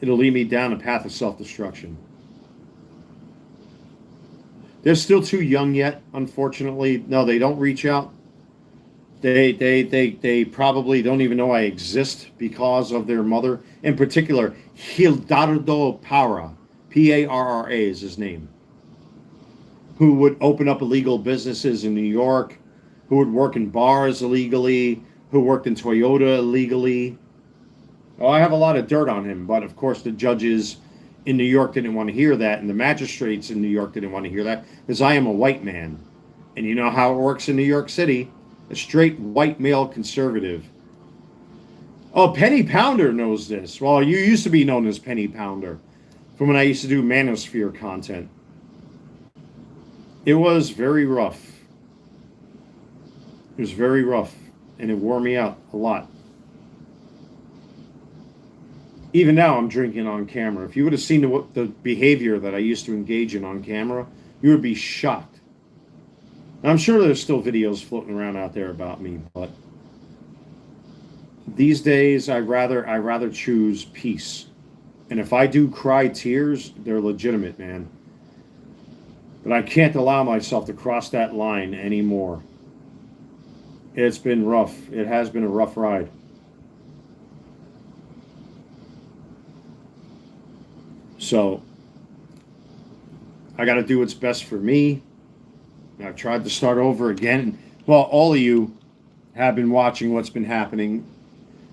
it'll lead me down a path of self-destruction. They're still too young yet, unfortunately. No, they don't reach out. They probably don't even know I exist because of their mother. In particular, Gildardo Parra, Parra is his name, who would open up illegal businesses in New York, who would work in bars illegally, who worked in Toyota illegally. Oh, I have a lot of dirt on him, but of course the judges in New York didn't want to hear that, and the magistrates in New York didn't want to hear that, because I am a white man. And you know how it works in New York City. A straight white male conservative. Oh, Penny Pounder knows this. Well, you used to be known as Penny Pounder from when I used to do Manosphere content. It was very rough. It was very rough, and it wore me out a lot. Even now, I'm drinking on camera. If you would have seen the behavior that I used to engage in on camera, you would be shocked. I'm sure there's still videos floating around out there about me, but these days I rather choose peace. And if I do cry tears, they're legitimate, man. But I can't allow myself to cross that line anymore. It's been rough. It has been a rough ride. So I got to do what's best for me. I've tried to start over again. Well, all of you have been watching what's been happening.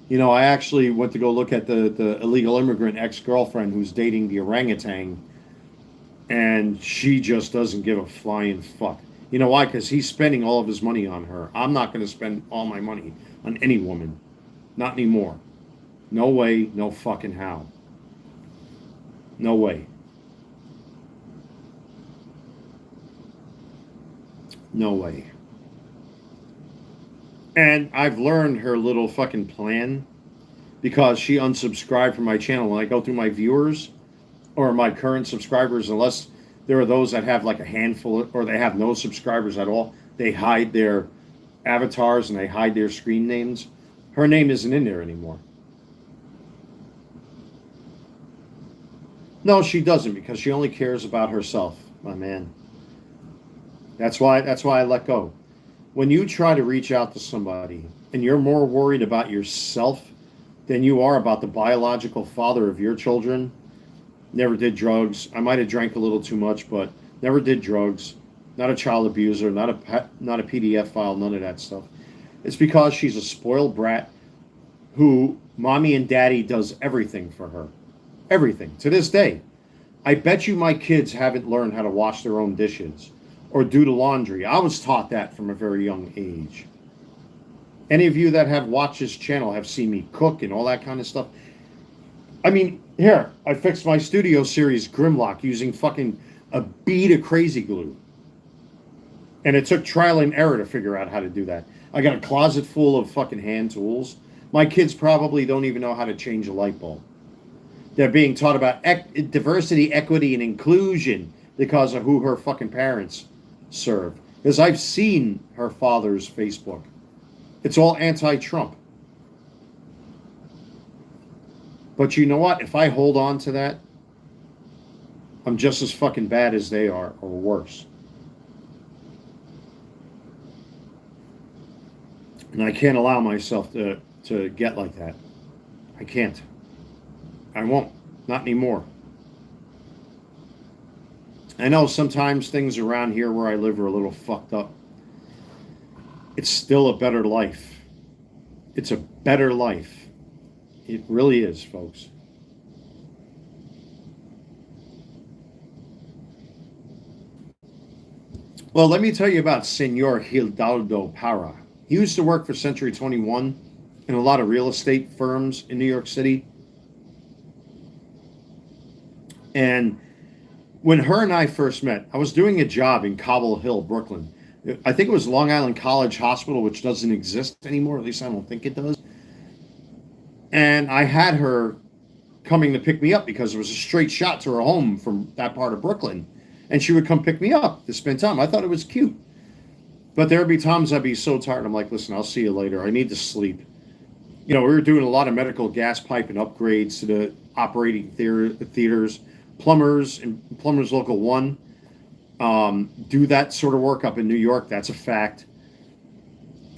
You know, I actually went to go look at the illegal immigrant ex-girlfriend who's dating the orangutan, and she just doesn't give a flying fuck. You know why? Because he's spending all of his money on her. I'm not going to spend all my money on any woman. Not anymore. No way, no fucking how. No way. No way. And I've learned her little fucking plan because she unsubscribed from my channel. When I go through my viewers or my current subscribers, unless there are those that have like a handful or they have no subscribers at all, they hide their avatars and they hide their screen names. Her name isn't in there anymore. No, she doesn't, because she only cares about herself, my man. That's why I let go. When you try to reach out to somebody and you're more worried about yourself than you are about the biological father of your children, never did drugs. I might have drank a little too much, but never did drugs. Not a child abuser, not a PDF file, none of that stuff. It's because she's a spoiled brat who mommy and daddy does everything for her. Everything. To this day. I bet you my kids haven't learned how to wash their own dishes or do the laundry. I was taught that from a very young age. Any of you that have watched this channel have seen me cook and all that kind of stuff. I mean, here, I fixed my studio series Grimlock using fucking a bead of crazy glue. And it took trial and error to figure out how to do that. I got a closet full of fucking hand tools. My kids probably don't even know how to change a light bulb. They're being taught about diversity, equity, and inclusion because of who her fucking parents serve. Because I've seen her father's Facebook. It's all anti-Trump. But you know what? If I hold on to that, I'm just as fucking bad as they are, or worse. And I can't allow myself to get like that. I can't. I won't. Not anymore. I know sometimes things around here where I live are a little fucked up. It's still a better life. It's a better life. It really is, folks. Well, let me tell you about Senor Hidalgo Para. He used to work for Century 21 and a lot of real estate firms in New York City. And when her and I first met, I was doing a job in Cobble Hill, Brooklyn. I think it was Long Island College Hospital, which doesn't exist anymore. At least I don't think it does. And I had her coming to pick me up because it was a straight shot to her home from that part of Brooklyn. And she would come pick me up to spend time. I thought it was cute. But there would be times I'd be so tired. I'm like, listen, I'll see you later. I need to sleep. You know, we were doing a lot of medical gas pipe and upgrades to the operating theaters. Plumbers and Plumbers Local 1 do that sort of work up in New York. That's a fact.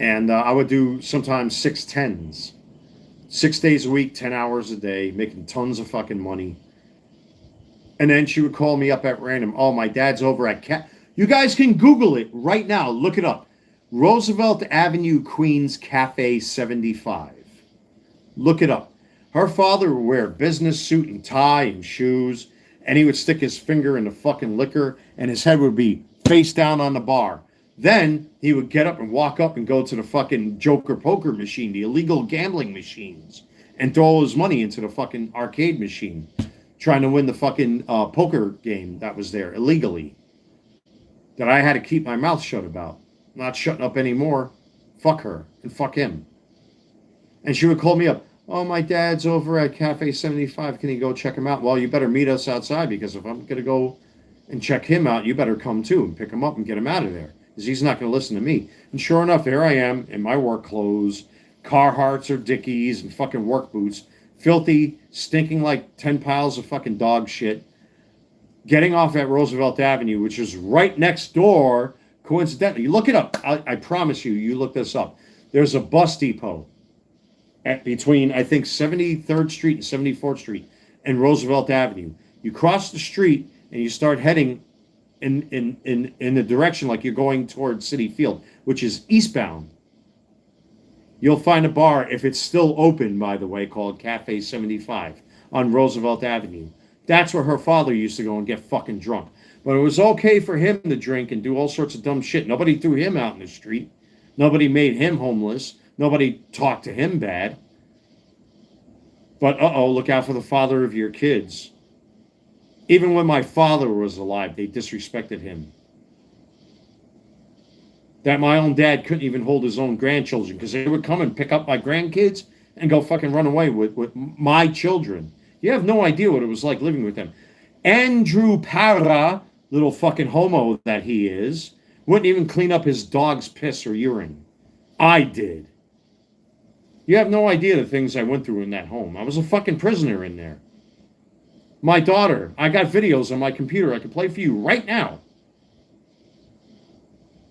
And I would do sometimes 6 10s. 6 days a week, 10 hours a day, making tons of fucking money. And then she would call me up at random. Oh, my dad's over at You guys can Google it right now. Look it up. Roosevelt Avenue, Queens, Cafe 75. Look it up. Her father would wear a business suit and tie and shoes, and he would stick his finger in the fucking liquor, and his head would be face down on the bar. Then he would get up and walk up and go to the fucking Joker poker machine, the illegal gambling machines, and throw all his money into the fucking arcade machine, trying to win the fucking poker game that was there illegally. That I had to keep my mouth shut about. I'm not shutting up anymore. Fuck her and fuck him. And she would call me up. Oh, my dad's over at Cafe 75. Can you go check him out? Well, you better meet us outside because if I'm going to go and check him out, you better come too and pick him up and get him out of there because he's not going to listen to me. And sure enough, there I am in my work clothes, Carhartts or Dickies and fucking work boots, filthy, stinking like 10 piles of fucking dog shit, getting off at Roosevelt Avenue, which is right next door, coincidentally. Look it up. I promise you look this up. There's a bus depot between, I think, 73rd Street and 74th Street and Roosevelt Avenue. You cross the street and you start heading in the direction like you're going towards City Field, which is eastbound. You'll find a bar, if it's still open, by the way, called Cafe 75 on Roosevelt Avenue. That's where her father used to go and get fucking drunk. But it was okay for him to drink and do all sorts of dumb shit. Nobody threw him out in the street. Nobody made him homeless. Nobody talked to him bad. But look out for the father of your kids. Even when my father was alive, they disrespected him. That my own dad couldn't even hold his own grandchildren because they would come and pick up my grandkids and go fucking run away with my children. You have no idea what it was like living with them. Andrew Para, little fucking homo that he is, wouldn't even clean up his dog's piss or urine. I did. You have no idea the things I went through in that home. I was a fucking prisoner in there. My daughter, I got videos on my computer I could play for you right now,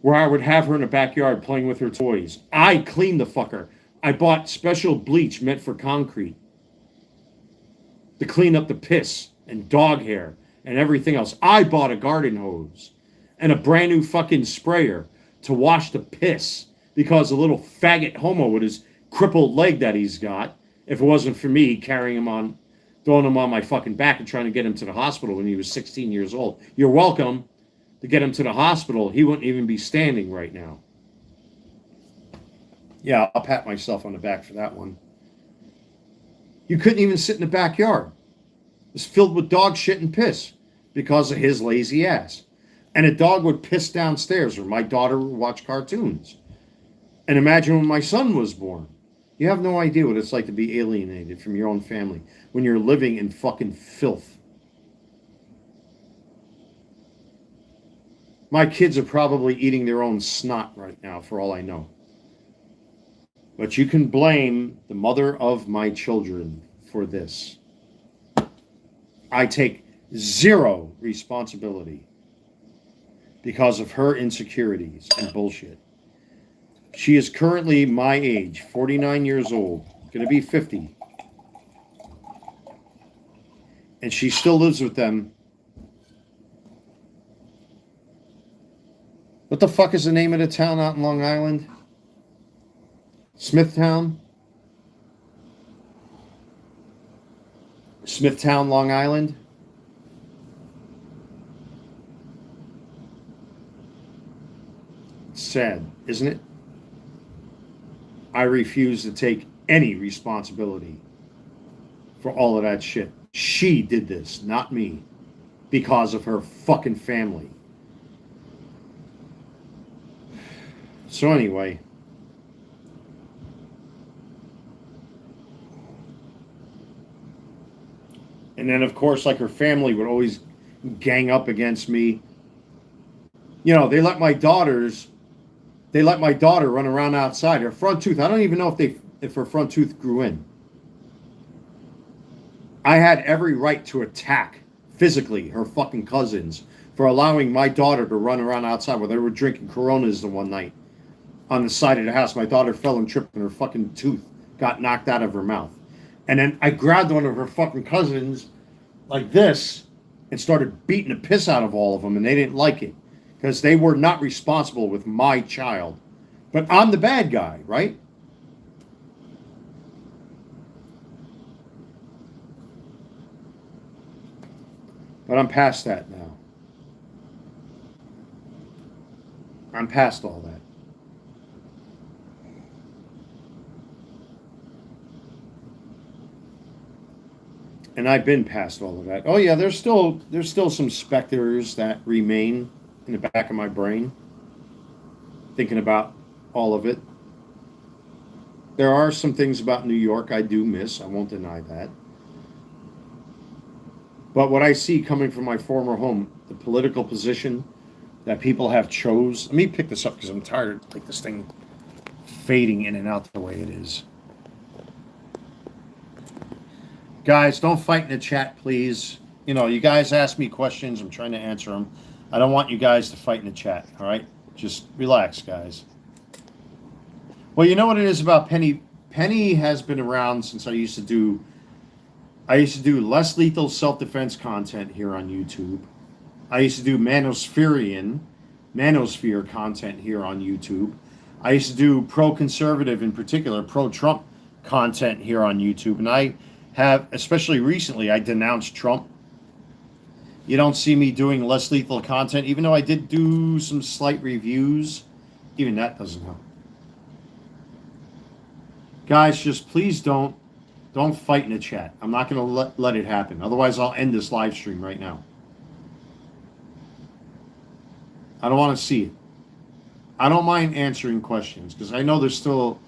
where I would have her in the backyard playing with her toys. I cleaned the fucker. I bought special bleach meant for concrete to clean up the piss and dog hair and everything else. I bought a garden hose and a brand new fucking sprayer to wash the piss because a little faggot homo with his crippled leg that he's got, if it wasn't for me carrying him on, throwing him on my fucking back and trying to get him to the hospital when he was 16 years old. You're welcome. To get him to the hospital, he wouldn't even be standing right now. Yeah, I'll pat myself on the back for that one. You couldn't even sit in the backyard. It was filled with dog shit and piss because of his lazy ass. And a dog would piss downstairs, or my daughter would watch cartoons. And imagine when my son was born. You have no idea what it's like to be alienated from your own family when you're living in fucking filth. My kids are probably eating their own snot right now, for all I know. But you can blame the mother of my children for this. I take zero responsibility because of her insecurities and bullshit. She is currently my age, 49 years old, going to be 50. And she still lives with them What the fuck is the name of the town out in Long Island? Smithtown? Smithtown, Long Island? It's sad, isn't it? I refuse to take any responsibility for all of that shit. She did this, not me, because of her fucking family. So anyway, and then of course, like her family would always gang up against me. You know, they let my daughter run around outside. Her front tooth, I don't even know if her front tooth grew in. I had every right to attack physically her fucking cousins for allowing my daughter to run around outside while they were drinking Coronas the one night on the side of the house. My daughter fell and tripped and her fucking tooth got knocked out of her mouth. And then I grabbed one of her fucking cousins like this and started beating the piss out of all of them, and they didn't like it because they were not responsible with my child. But I'm the bad guy, right? But I'm past that now. I'm past all that. And I've been past all of that. Oh yeah, there's still some specters that remain in the back of my brain, thinking about all of it. There are some things about New York I do miss. I won't deny that. But what I see coming from my former home, the political position that people have chose. Let me pick this up because I'm tired of like this thing fading in and out the way it is. Guys, don't fight in the chat, please. You know, you guys ask me questions. I'm trying to answer them. I don't want you guys to fight in the chat, all right? Just relax, guys. Well, you know what it is about Penny? Penny has been around since I used to do less lethal self-defense content here on YouTube. I used to do Manosphere content here on YouTube. I used to do pro-conservative, in particular, pro-Trump content here on YouTube. And I have, especially recently, I denounced Trump. You don't see me doing less lethal content, even though I did do some slight reviews. Even that doesn't help. Guys, just please don't fight in the chat. I'm not going to let it happen. Otherwise, I'll end this live stream right now. I don't want to see it. I don't mind answering questions because I know there's still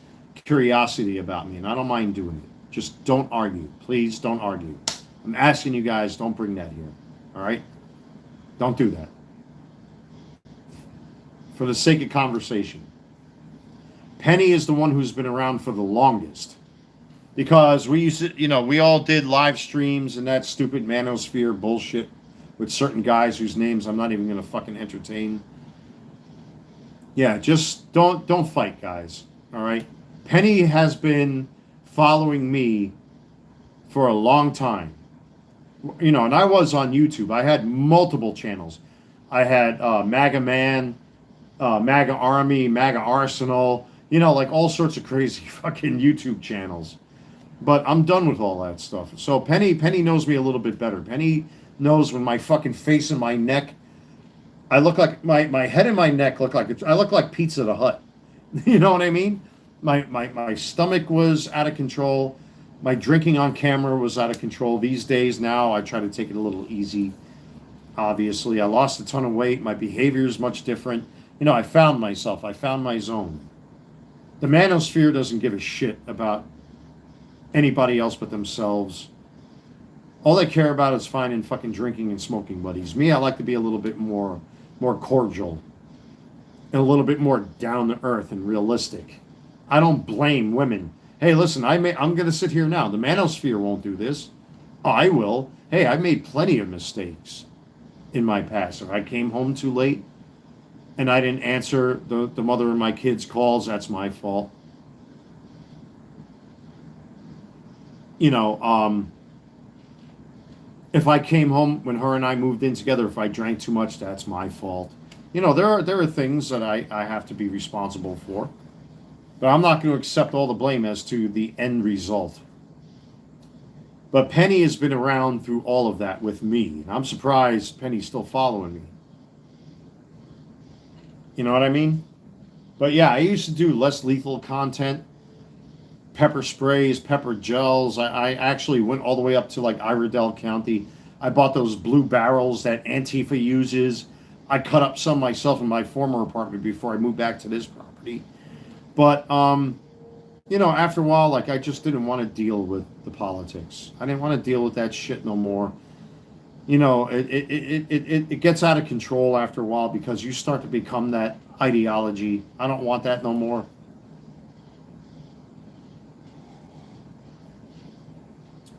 curiosity about me, and I don't mind doing it. Just don't argue. Please don't argue. I'm asking you guys, don't bring that here. All right? Don't do that. For the sake of conversation. Penny is the one who's been around for the longest. Because we used to, you know, we all did live streams and that stupid manosphere bullshit with certain guys whose names I'm not even going to fucking entertain. Yeah, just don't fight, guys. All right? Penny has been following me for a long time. You know, and I was on YouTube. I had multiple channels. I had MAGA Man, MAGA Army, MAGA Arsenal, you know, like all sorts of crazy fucking YouTube channels. But I'm done with all that stuff. So Penny knows me a little bit better. Penny knows when my fucking face and my neck, I look like my head and my neck look like I look like Pizza the Hut. You know what I mean? My stomach was out of control. My drinking on camera was out of control. These days now, I try to take it a little easy. Obviously, I lost a ton of weight. My behavior is much different. You know, I found myself. I found my zone. The manosphere doesn't give a shit about anybody else but themselves. All they care about is finding fucking drinking and smoking buddies. Me, I like to be a little bit more cordial and a little bit more down to earth and realistic. I don't blame women. Hey, listen, I'm going to sit here now. The manosphere won't do this. Oh, I will. Hey, I've made plenty of mistakes in my past. If I came home too late and I didn't answer the mother of my kids' calls, that's my fault. You know, if I came home when her and I moved in together, if I drank too much, that's my fault. You know, there are things that I have to be responsible for, but I'm not going to accept all the blame as to the end result. But Penny has been around through all of that with me. And I'm surprised Penny's still following me. You know what I mean? But yeah, I used to do less lethal content. Pepper sprays, pepper gels. I actually went all the way up to like Iredell County. I bought those blue barrels that Antifa uses. I cut up some myself in my former apartment before I moved back to this property. But you know, after a while, like I just didn't want to deal with the politics. I didn't want to deal with that shit no more. You know, it gets out of control after a while because you start to become that ideology. I don't want that no more.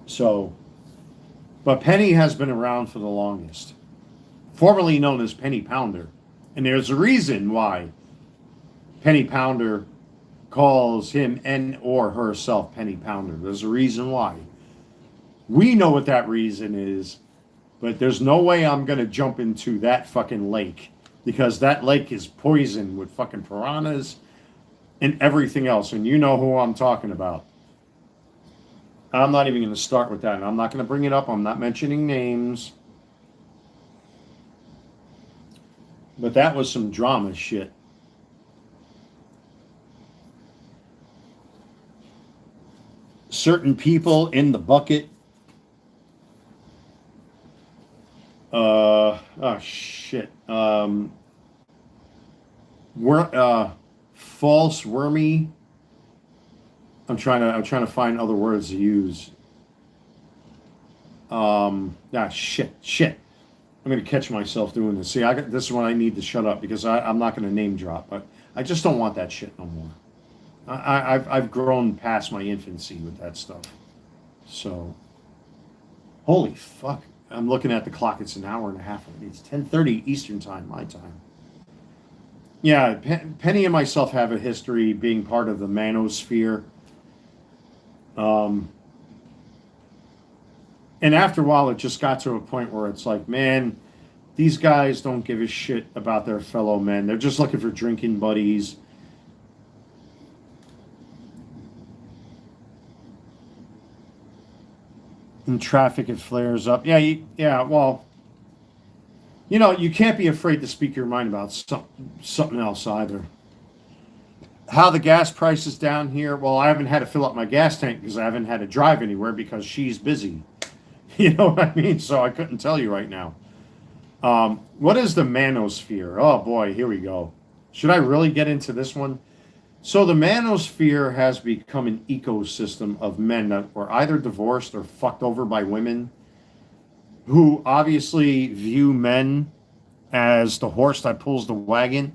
So, but Penny has been around for the longest, formerly known as Penny Pounder. And there's a reason why Penny Pounder calls him and or herself Penny Pounder. There's a reason why. We know what that reason is, but there's no way I'm going to jump into that fucking lake because that lake is poisoned with fucking piranhas and everything else. And you know who I'm talking about. I'm not even going to start with that. And I'm not going to bring it up. I'm not mentioning names. But that was some drama shit. Certain people in the bucket. Oh shit. False wormy. I'm trying to find other words to use. Shit. I'm gonna catch myself doing this. See, this is when I need to shut up because I'm not gonna name drop, but I just don't want that shit no more. I've grown past my infancy with that stuff. So, holy fuck! I'm looking at the clock. It's an hour and a half. It's 10:30 Eastern time, my time. Yeah, Penny and myself have a history being part of the manosphere. And after a while, it just got to a point where it's like, man, these guys don't give a shit about their fellow men. They're just looking for drinking buddies. And traffic, it flares up. Yeah, well, you know, you can't be afraid to speak your mind about something else either. How the gas prices down here? Well, I haven't had to fill up my gas tank because I haven't had to drive anywhere because she's busy. You know what I mean? So I couldn't tell you right now. What is the manosphere? Oh boy, here we go. Should I really get into this one? So the manosphere has become an ecosystem of men that were either divorced or fucked over by women who obviously view men as the horse that pulls the wagon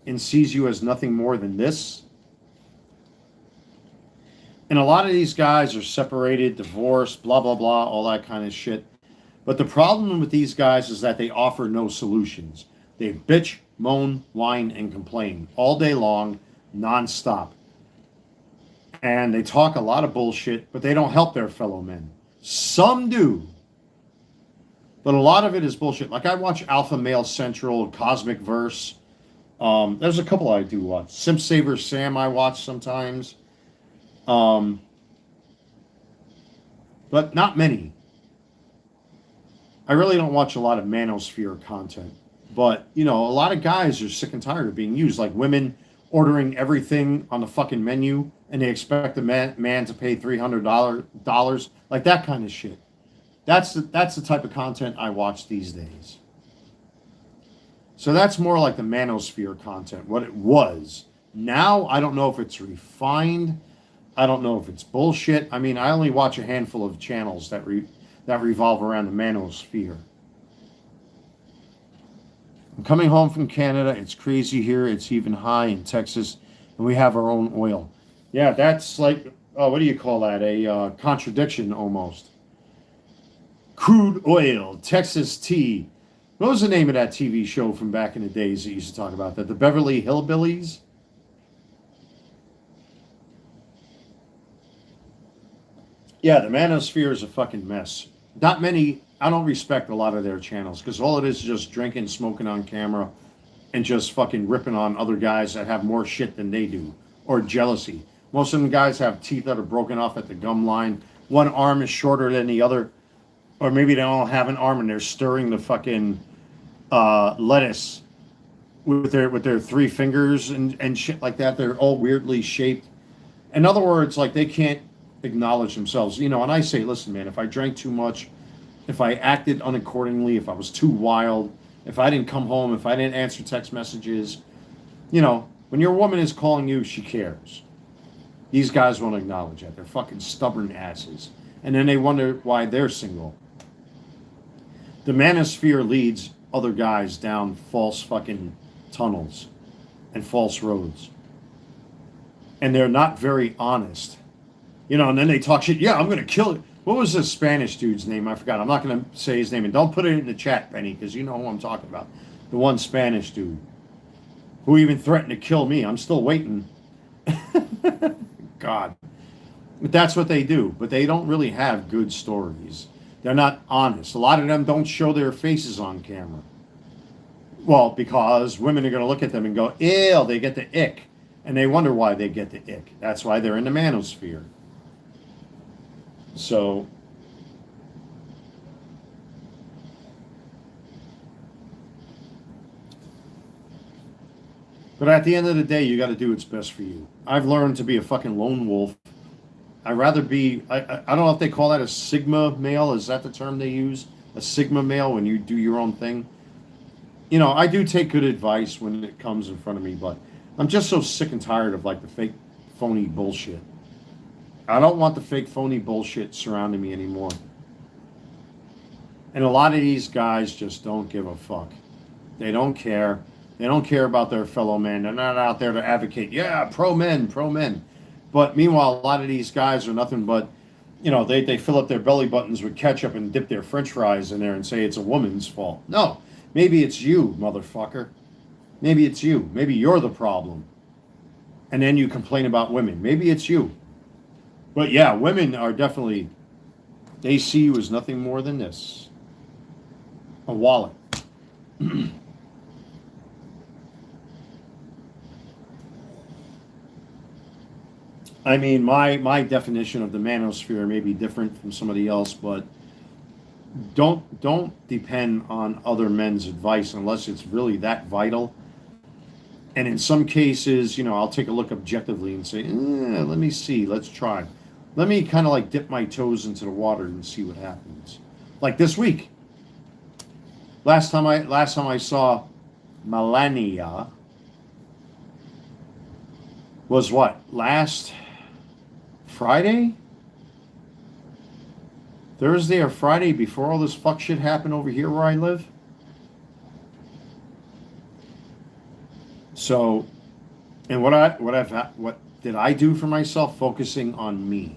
and sees you as nothing more than this. And a lot of these guys are separated, divorced, blah, blah, blah, all that kind of shit. But the problem with these guys is that they offer no solutions. They bitch, moan, whine, and complain all day long, nonstop. And they talk a lot of bullshit, but they don't help their fellow men. Some do. But a lot of it is bullshit. Like I watch Alpha Male Central, Cosmic Verse. There's a couple I do watch. Simp Saver Sam I watch sometimes. But not many. I really don't watch a lot of manosphere content. But, you know, a lot of guys are sick and tired of being used. Like women ordering everything on the fucking menu and they expect the man to pay $300. Like that kind of shit. That's the type of content I watch these days. So that's more like the manosphere content, what it was. Now, I don't know if it's refined. I don't know if it's bullshit. I mean, I only watch a handful of channels that revolve around the manosphere. I'm coming home from Canada. It's crazy here. It's even high in Texas. And we have our own oil. Yeah, that's like, what do you call that? A contradiction almost. Crude oil, Texas tea. What was the name of that TV show from back in the days that used to talk about that? The Beverly Hillbillies? Yeah, the manosphere is a fucking mess. Not many, I don't respect a lot of their channels because all it is just drinking, smoking on camera, and just fucking ripping on other guys that have more shit than they do, or jealousy. Most of them guys have teeth that are broken off at the gum line. One arm is shorter than the other, or maybe they don't have an arm and they're stirring the fucking lettuce with their three fingers and shit like that. They're all weirdly shaped. In other words, like they can't acknowledge themselves. You know, and I say, listen, man, if I drank too much, if I acted unaccordingly, if I was too wild, if I didn't come home, if I didn't answer text messages, you know, when your woman is calling you, she cares. These guys won't acknowledge that. They're fucking stubborn asses. And then they wonder why they're single. The manosphere leads other guys down false fucking tunnels and false roads. And they're not very honest. You know, and then they talk shit. Yeah, I'm going to kill it. What was this Spanish dude's name? I forgot. I'm not going to say his name. And don't put it in the chat, Penny, because you know who I'm talking about. The one Spanish dude who even threatened to kill me. I'm still waiting. God. But that's what they do. But they don't really have good stories. They're not honest. A lot of them don't show their faces on camera. Well, because women are going to look at them and go, ew, they get the ick. And they wonder why they get the ick. That's why they're in the manosphere. So, but at the end of the day, you got to do what's best for you. I've learned to be a fucking lone wolf. I'd rather be, I don't know if they call that a Sigma male. Is that the term they use? A Sigma male when you do your own thing? You know, I do take good advice when it comes in front of me, but I'm just so sick and tired of like the fake, phony bullshit. I don't want the fake, phony bullshit surrounding me anymore. And a lot of these guys just don't give a fuck. They don't care. They don't care about their fellow men. They're not out there to advocate, yeah, pro men, pro men. But meanwhile, a lot of these guys are nothing but, you know, they fill up their belly buttons with ketchup and dip their french fries in there and say it's a woman's fault. No, maybe it's you, motherfucker. Maybe it's you. Maybe you're the problem. And then you complain about women. Maybe it's you. But yeah, women are definitely, they see you as nothing more than this. A wallet. I mean, my definition of the manosphere may be different from somebody else, but don't depend on other men's advice unless it's really that vital. And in some cases, you know, I'll take a look objectively and say, let me see, let's try. Let me kind of like dip my toes into the water and see what happens. Like this week. Last time I saw Melania was what? Last Friday? Thursday or Friday before all this fuck shit happened over here where I live? So, and what did I do for myself? Focusing on me.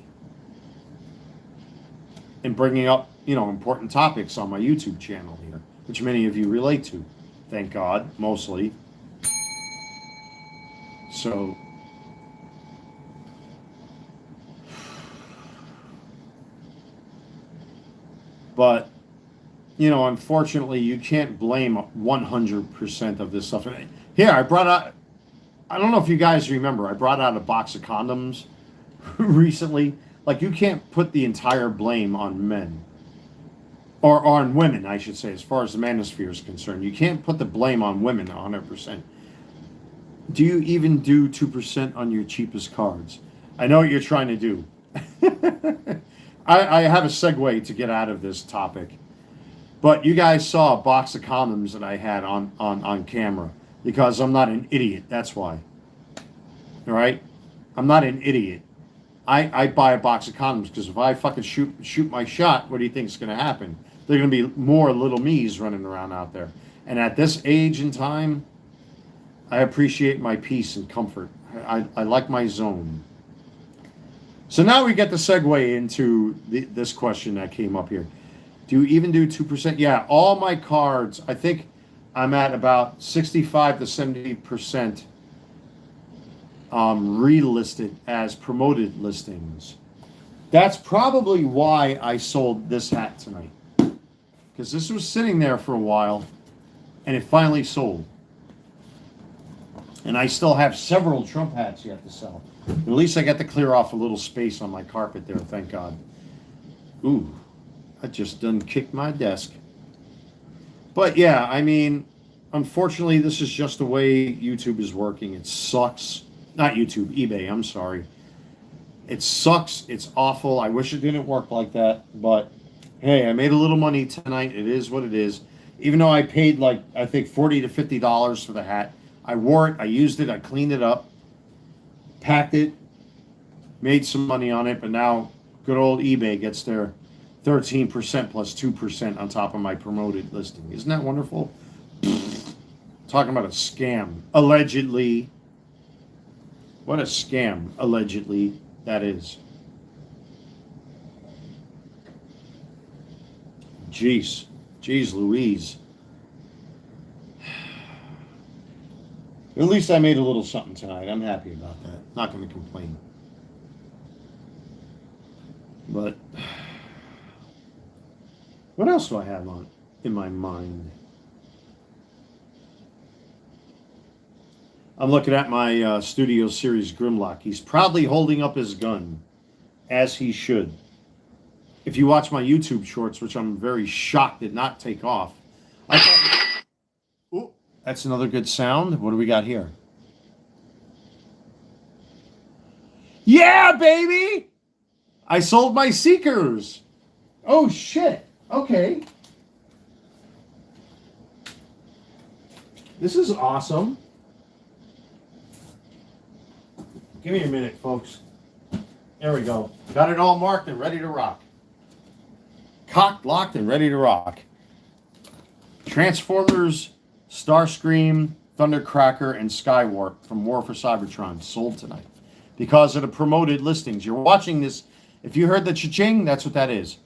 And bringing up, you know, important topics on my YouTube channel here, which many of you relate to. Thank God, mostly. So, but, you know, unfortunately, you can't blame 100% of this stuff. Here, I brought out, I don't know if you guys remember, I brought out a box of condoms recently. Like, you can't put the entire blame on men. Or on women, I should say, as far as the manosphere is concerned. You can't put the blame on women 100%. Do you even do 2% on your cheapest cards? I know what you're trying to do. I have a segue to get out of this topic. But you guys saw a box of condoms that I had on camera. Because I'm not an idiot, that's why. All right? I'm not an idiot. I buy a box of condoms because if I fucking shoot my shot, what do you think is going to happen? There are going to be more little me's running around out there. And at this age and time, I appreciate my peace and comfort. I like my zone. So now we get the segue into this question that came up here. Do you even do 2%? Yeah, all my cards, I think I'm at about 65 to 70% relisted as promoted listings. That's probably why I sold this hat tonight. Because this was sitting there for a while, and it finally sold. And I still have several Trump hats yet to sell. But at least I got to clear off a little space on my carpet there, thank God. Ooh, I just done kicked my desk. But yeah, I mean, unfortunately, this is just the way YouTube is working. It sucks. Not YouTube, eBay, I'm sorry. It sucks. It's awful. I wish it didn't work like that. But hey, I made a little money tonight. It is what it is. Even though I paid like, I think $40 to $50 for the hat. I wore it. I used it. I cleaned it up. Packed it. Made some money on it. But now good old eBay gets their 13% plus 2% on top of my promoted listing. Isn't that wonderful? Talking about a scam. Allegedly. What a scam. Allegedly. That is. Jeez. Jeez Louise. At least I made a little something tonight. I'm happy about that. Not going to complain. But what else do I have on in my mind? I'm looking at my Studio Series Grimlock. He's proudly holding up his gun, as he should. If you watch my YouTube shorts, which I'm very shocked did not take off, I thought, ooh, that's another good sound. What do we got here? Yeah, baby! I sold my Seekers. Oh, shit. Okay. This is awesome. Give me a minute, folks. There we go. Got it all marked and ready to rock. Cocked, locked, and ready to rock. Transformers, Starscream, Thundercracker, and Skywarp from War for Cybertron sold tonight because of the promoted listings. You're watching this. If you heard the cha-ching, that's what that is.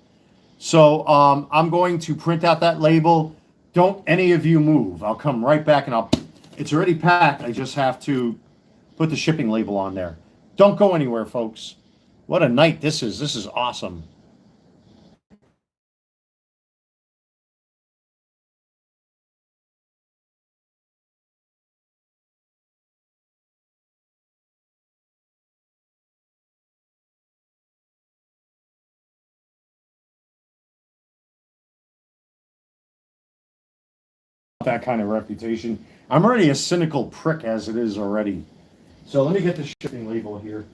So I'm going to print out that label. Don't any of you move. I'll come right back and it's already packed. I just have to put the shipping label on there. Don't go anywhere, folks. What a night this is. This is awesome. That kind of reputation. I'm already a cynical prick as it is already. So let me get the shipping label here.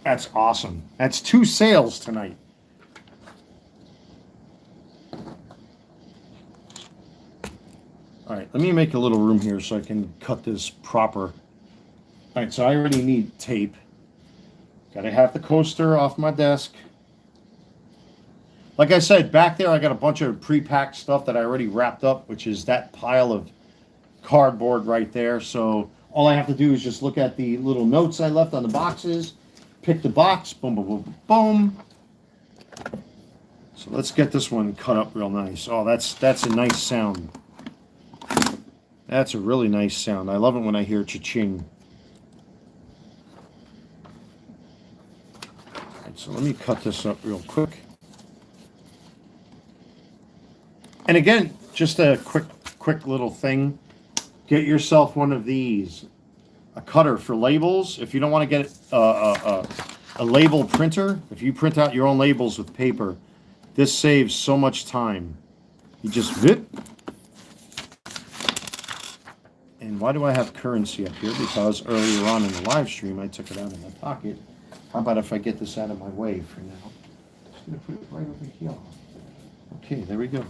That's awesome. That's 2 sales tonight. All right, let me make a little room here so I can cut this proper. All right, so I already need tape. Got to have the coaster off my desk. Like I said, back there I got a bunch of pre-packed stuff that I already wrapped up, which is that pile of cardboard right there. So all I have to do is just look at the little notes I left on the boxes, pick the box, boom, boom, boom, boom. So let's get this one cut up real nice. Oh, that's a nice sound. That's a really nice sound. I love it when I hear cha-ching. All right, so let me cut this up real quick. And again, just a quick little thing. Get yourself one of these. A cutter for labels. If you don't want to get a label printer, if you print out your own labels with paper, this saves so much time. You just zip. And why do I have currency up here? Because earlier on in the live stream, I took it out of my pocket. How about if I get this out of my way for now? I'm just going to put it right over here. Okay, there we go.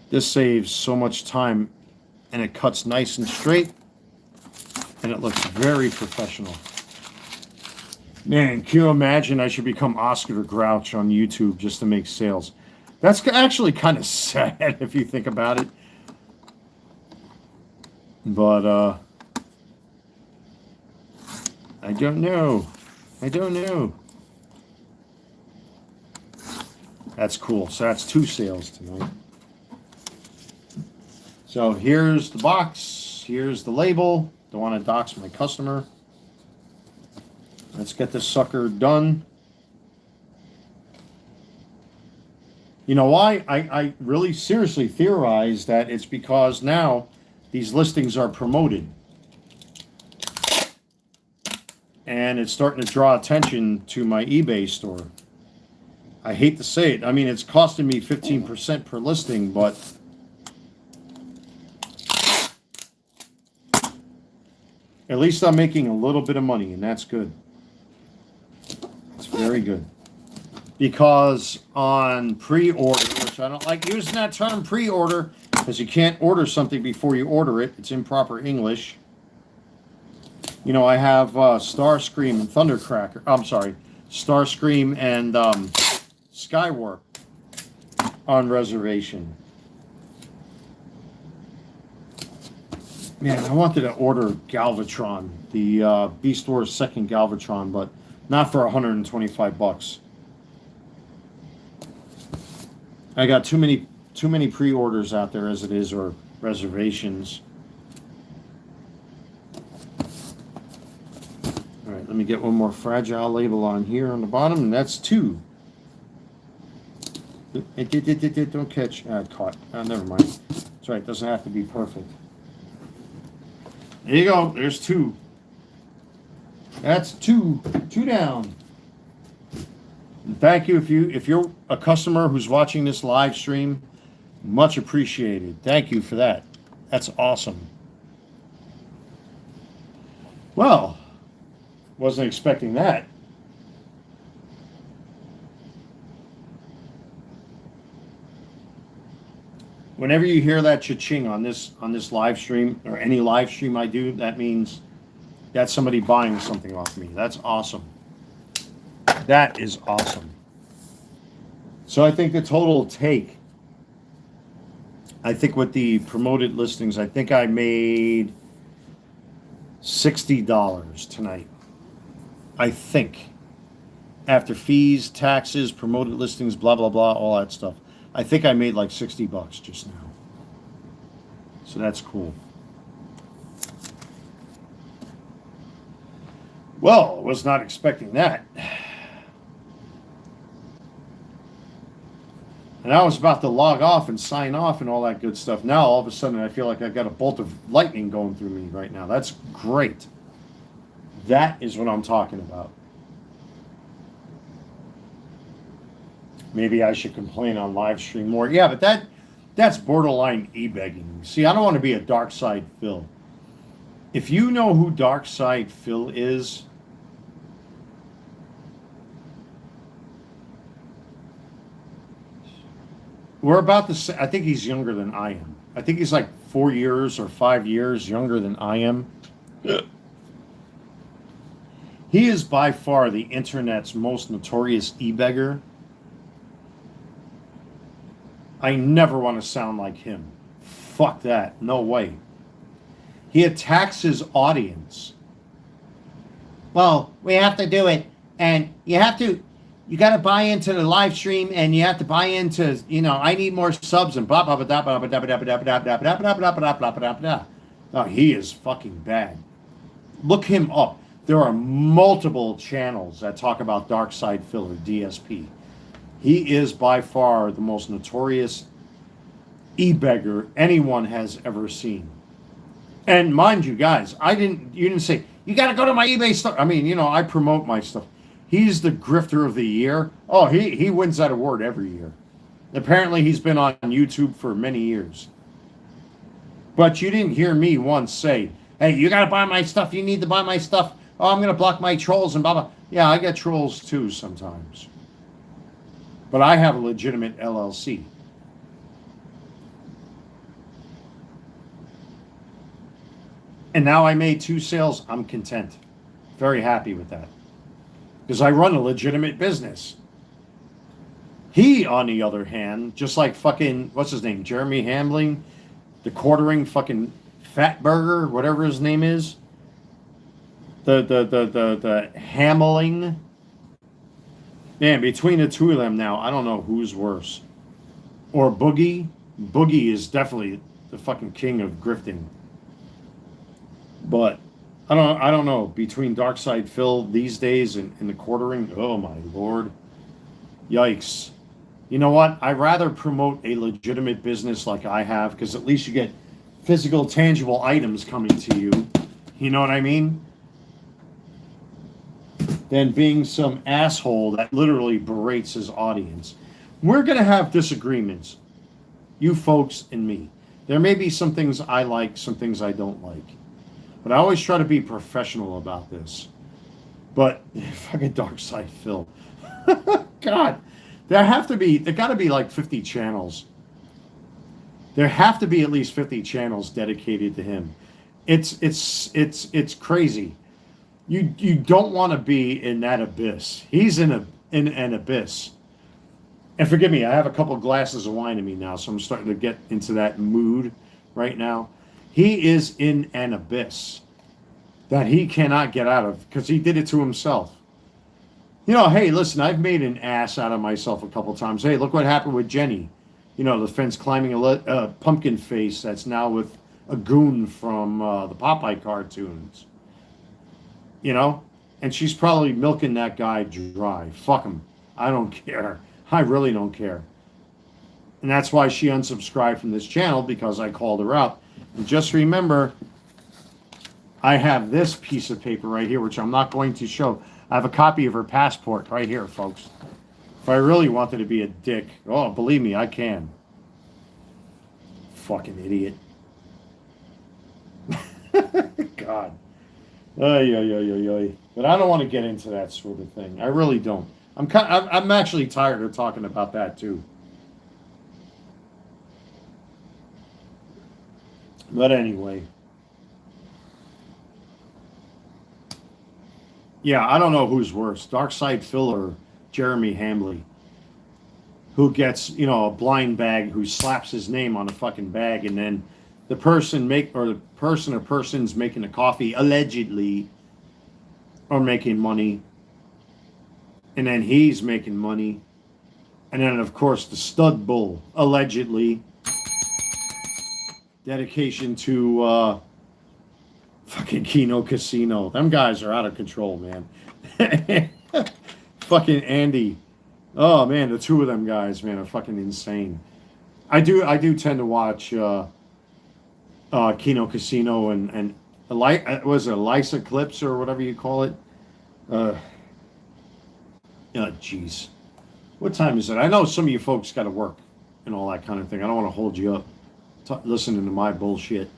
This saves so much time, and it cuts nice and straight, and it looks very professional. Man, can you imagine I should become Oscar the Grouch on YouTube just to make sales? That's actually kind of sad if you think about it. But, I don't know. I don't know. That's cool. So that's 2 sales tonight. So here's the box, here's the label. Don't want to dox my customer. Let's get this sucker done. You know why? I really seriously theorize that it's because now these listings are promoted. And it's starting to draw attention to my eBay store. I hate to say it. I mean, it's costing me 15% per listing, but at least I'm making a little bit of money, and that's good. It's very good. Because on pre-order, which I don't like using that term pre-order, because you can't order something before you order it. It's improper English. You know, I have Starscream and Thundercracker. I'm sorry, Starscream and Skywarp on reservation. Man, I wanted to order Galvatron, the Beast Wars second Galvatron, but not for $125. I got too many pre-orders out there as it is, or reservations. All right, let me get one more fragile label on here on the bottom, and that's 2. Don't catch. Caught. Never mind. That's right. It doesn't have to be perfect. There you go. There's 2. That's 2. 2 down. And thank you if you're a customer who's watching this live stream. Much appreciated. Thank you for that. That's awesome. Well, wasn't expecting that. Whenever you hear that cha-ching on this live stream, or any live stream I do, that means that's somebody buying something off me. That's awesome. That is awesome. So I think the total take, I think with the promoted listings, I think I made $60 tonight. I think. After fees, taxes, promoted listings, blah, blah, blah, all that stuff. I think I made like $60 just now. So that's cool. Well, I was not expecting that. And I was about to log off and sign off and all that good stuff. Now, all of a sudden, I feel like I've got a bolt of lightning going through me right now. That's great. That is what I'm talking about. Maybe I should complain on live stream more. Yeah, but that's borderline e-begging. See, I don't want to be a Dark Side Phil. If you know who Dark Side Phil is, we're about to say, I think he's younger than I am. I think he's like 4 years or 5 years younger than I am. He is by far the internet's most notorious e-beggar. I never want to sound like him. Fuck that. No way. He attacks his audience. Well, we have to do it. And you got to buy into the live stream, and you have to buy into, I need more subs and blah, blah, blah, blah, blah, blah, blah, blah, blah, blah, blah, blah, blah, blah, blah, blah, blah, blah. No, he is fucking bad. Look him up. There are multiple channels that talk about Dark Side Phil or DSP. He is by far the most notorious e-beggar anyone has ever seen. And mind you, guys, you didn't say, you got to go to my eBay stuff. I mean, I promote my stuff. He's the grifter of the year. Oh, he wins that award every year. Apparently, he's been on YouTube for many years. But you didn't hear me once say, hey, you got to buy my stuff. You need to buy my stuff. Oh, I'm going to block my trolls and blah, blah. Yeah, I get trolls too sometimes. But I have a legitimate LLC. And now I made 2 sales. I'm content. Very happy with that. Because I run a legitimate business. He, on the other hand, just like fucking, what's his name? Jeremy Hamling, the quartering fucking fat burger, whatever his name is. The Hamling. Man, between the two of them now, I don't know who's worse. Or Boogie. Boogie is definitely the fucking king of grifting. But I don't know. Between Dark Side Phil these days and the quartering, oh my lord. Yikes. You know what? I'd rather promote a legitimate business like I have, because at least you get physical, tangible items coming to you. You know what I mean? Than being some asshole that literally berates his audience. We're going to have disagreements, you folks and me. There may be some things I like, some things I don't like. But I always try to be professional about this. But fucking Dark Side Phil. God, there got to be like 50 channels. There have to be at least 50 channels dedicated to him. It's crazy. You don't want to be in that abyss. He's in an abyss. And forgive me, I have a couple of glasses of wine in me now, so I'm starting to get into that mood right now. He is in an abyss that he cannot get out of because he did it to himself. You know, hey, listen, I've made an ass out of myself a couple times. Hey, look what happened with Jenny. You know, the fence climbing a pumpkin face that's now with a goon from the Popeye cartoons. You know? And she's probably milking that guy dry. Fuck him. I don't care. I really don't care. And that's why she unsubscribed from this channel, because I called her out. And just remember, I have this piece of paper right here, which I'm not going to show. I have a copy of her passport right here, folks. If I really wanted to be a dick, oh, believe me, I can. Fucking idiot. God. Ay, ay, ay, ay, ay. But I don't want to get into that sort of thing. I really don't. I'm actually tired of talking about that too. But anyway. Yeah, I don't know who's worse, Darkside Phil or Jeremy Hamley, who gets, you know, a blind bag, who slaps his name on a fucking bag, and then the person or persons making the coffee allegedly are making money, and then he's making money, and then of course the stud bull allegedly dedication to fucking Kino Casino. Them guys are out of control, man. Fucking Andy. Oh man, the two of them guys, man, are fucking insane. I do tend to watch Kino Casino and was it Lysa Clips or whatever you call it? Jeez. What time is it? I know some of you folks got to work and all that kind of thing. I don't want to hold you up listening to my bullshit.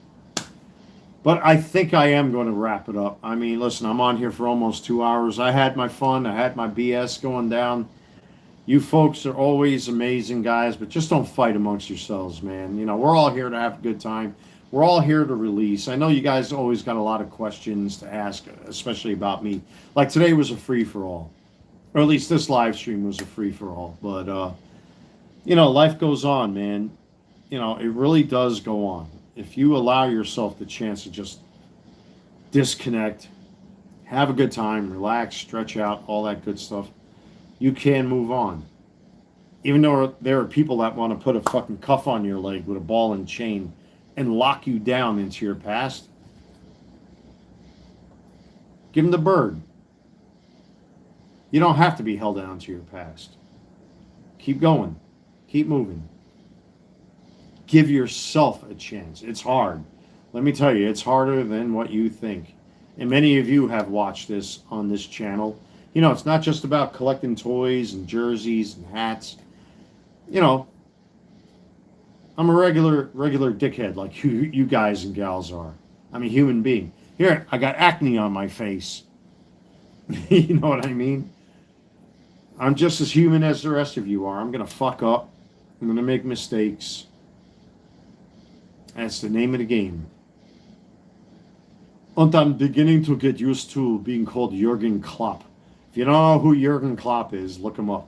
But I think I am going to wrap it up. I mean, listen, I'm on here for almost 2 hours. I had my fun. I had my BS going down. You folks are always amazing guys, but just don't fight amongst yourselves, man. You know, we're all here to have a good time. We're all here to release. I know you guys always got a lot of questions to ask, especially about me. Like today was a free-for-all. Or at least this live stream was a free-for-all. But, you know, life goes on, man. You know, it really does go on. If you allow yourself the chance to just disconnect, have a good time, relax, stretch out, all that good stuff, you can move on. Even though there are people that want to put a fucking cuff on your leg with a ball and chain and lock you down into your past, give them the bird. You don't have to be held down to your past. Keep going. Keep moving. Give yourself a chance. It's hard. Let me tell you, it's harder than what you think. And many of you have watched this on this channel. You know, it's not just about collecting toys and jerseys and hats. You know, I'm a regular dickhead like you guys and gals are. I'm a human being. Here, I got acne on my face. You know what I mean? I'm just as human as the rest of you are. I'm going to fuck up. I'm going to make mistakes. That's the name of the game. And I'm beginning to get used to being called Jurgen Klopp. If you don't know who Jurgen Klopp is, look him up.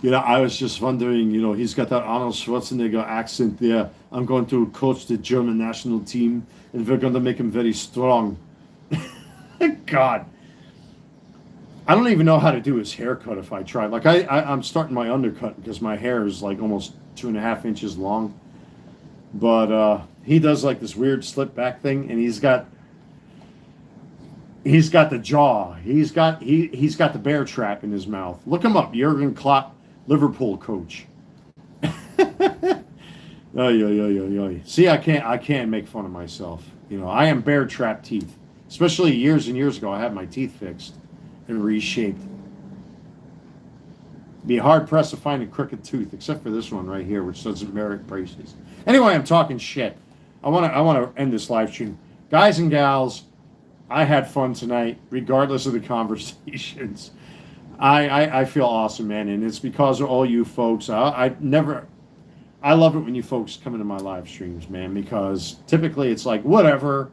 You know, I was just wondering, you know, he's got that Arnold Schwarzenegger accent there. I'm going to coach the German national team, and we're going to make him very strong. God. I don't even know how to do his haircut if I try. Like, I'm starting my undercut because my hair is like almost 2.5 inches long. But he does like this weird slip back thing, and he's got He's got the jaw. He's got the bear trap in his mouth. Look him up, Jurgen Klopp, Liverpool coach. Oy, oy, oy, oy, oy. See, I can't make fun of myself. You know, I am bear trap teeth. Especially years and years ago, I had my teeth fixed and reshaped. Be hard pressed to find a crooked tooth, except for this one right here, which doesn't merit braces. Anyway, I'm talking shit. I want to end this live stream, guys and gals. I had fun tonight, regardless of the conversations. I feel awesome, man, and it's because of all you folks. I love it when you folks come into my live streams, man, because typically it's like whatever.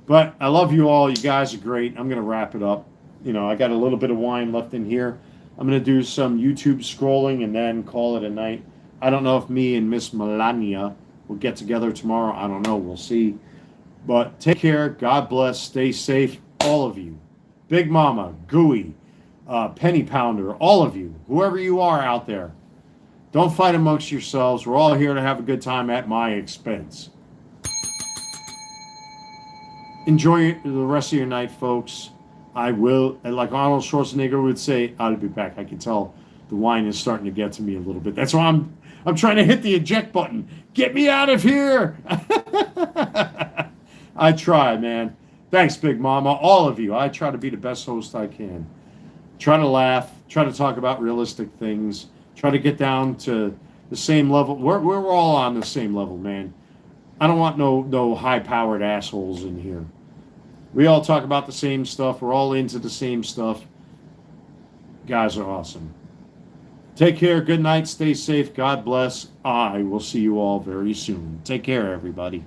But I love you all. You guys are great. I'm gonna wrap it up. You know, I got a little bit of wine left in here. I'm gonna do some YouTube scrolling and then call it a night. I don't know if me and Miss Melania will get together tomorrow. I don't know. We'll see. But take care. God bless. Stay safe. All of you. Big Mama, Gooey, Penny Pounder, all of you, whoever you are out there. Don't fight amongst yourselves. We're all here to have a good time at my expense. Enjoy the rest of your night, folks. I will, like Arnold Schwarzenegger would say, I'll be back. I can tell the wine is starting to get to me a little bit. That's why I'm trying to hit the eject button. Get me out of here. I try, man. Thanks, Big Mama. All of you. I try to be the best host I can. Try to laugh. Try to talk about realistic things. Try to get down to the same level. We're all on the same level, man. I don't want no high-powered assholes in here. We all talk about the same stuff. We're all into the same stuff. Guys are awesome. Take care. Good night. Stay safe. God bless. I will see you all very soon. Take care, everybody.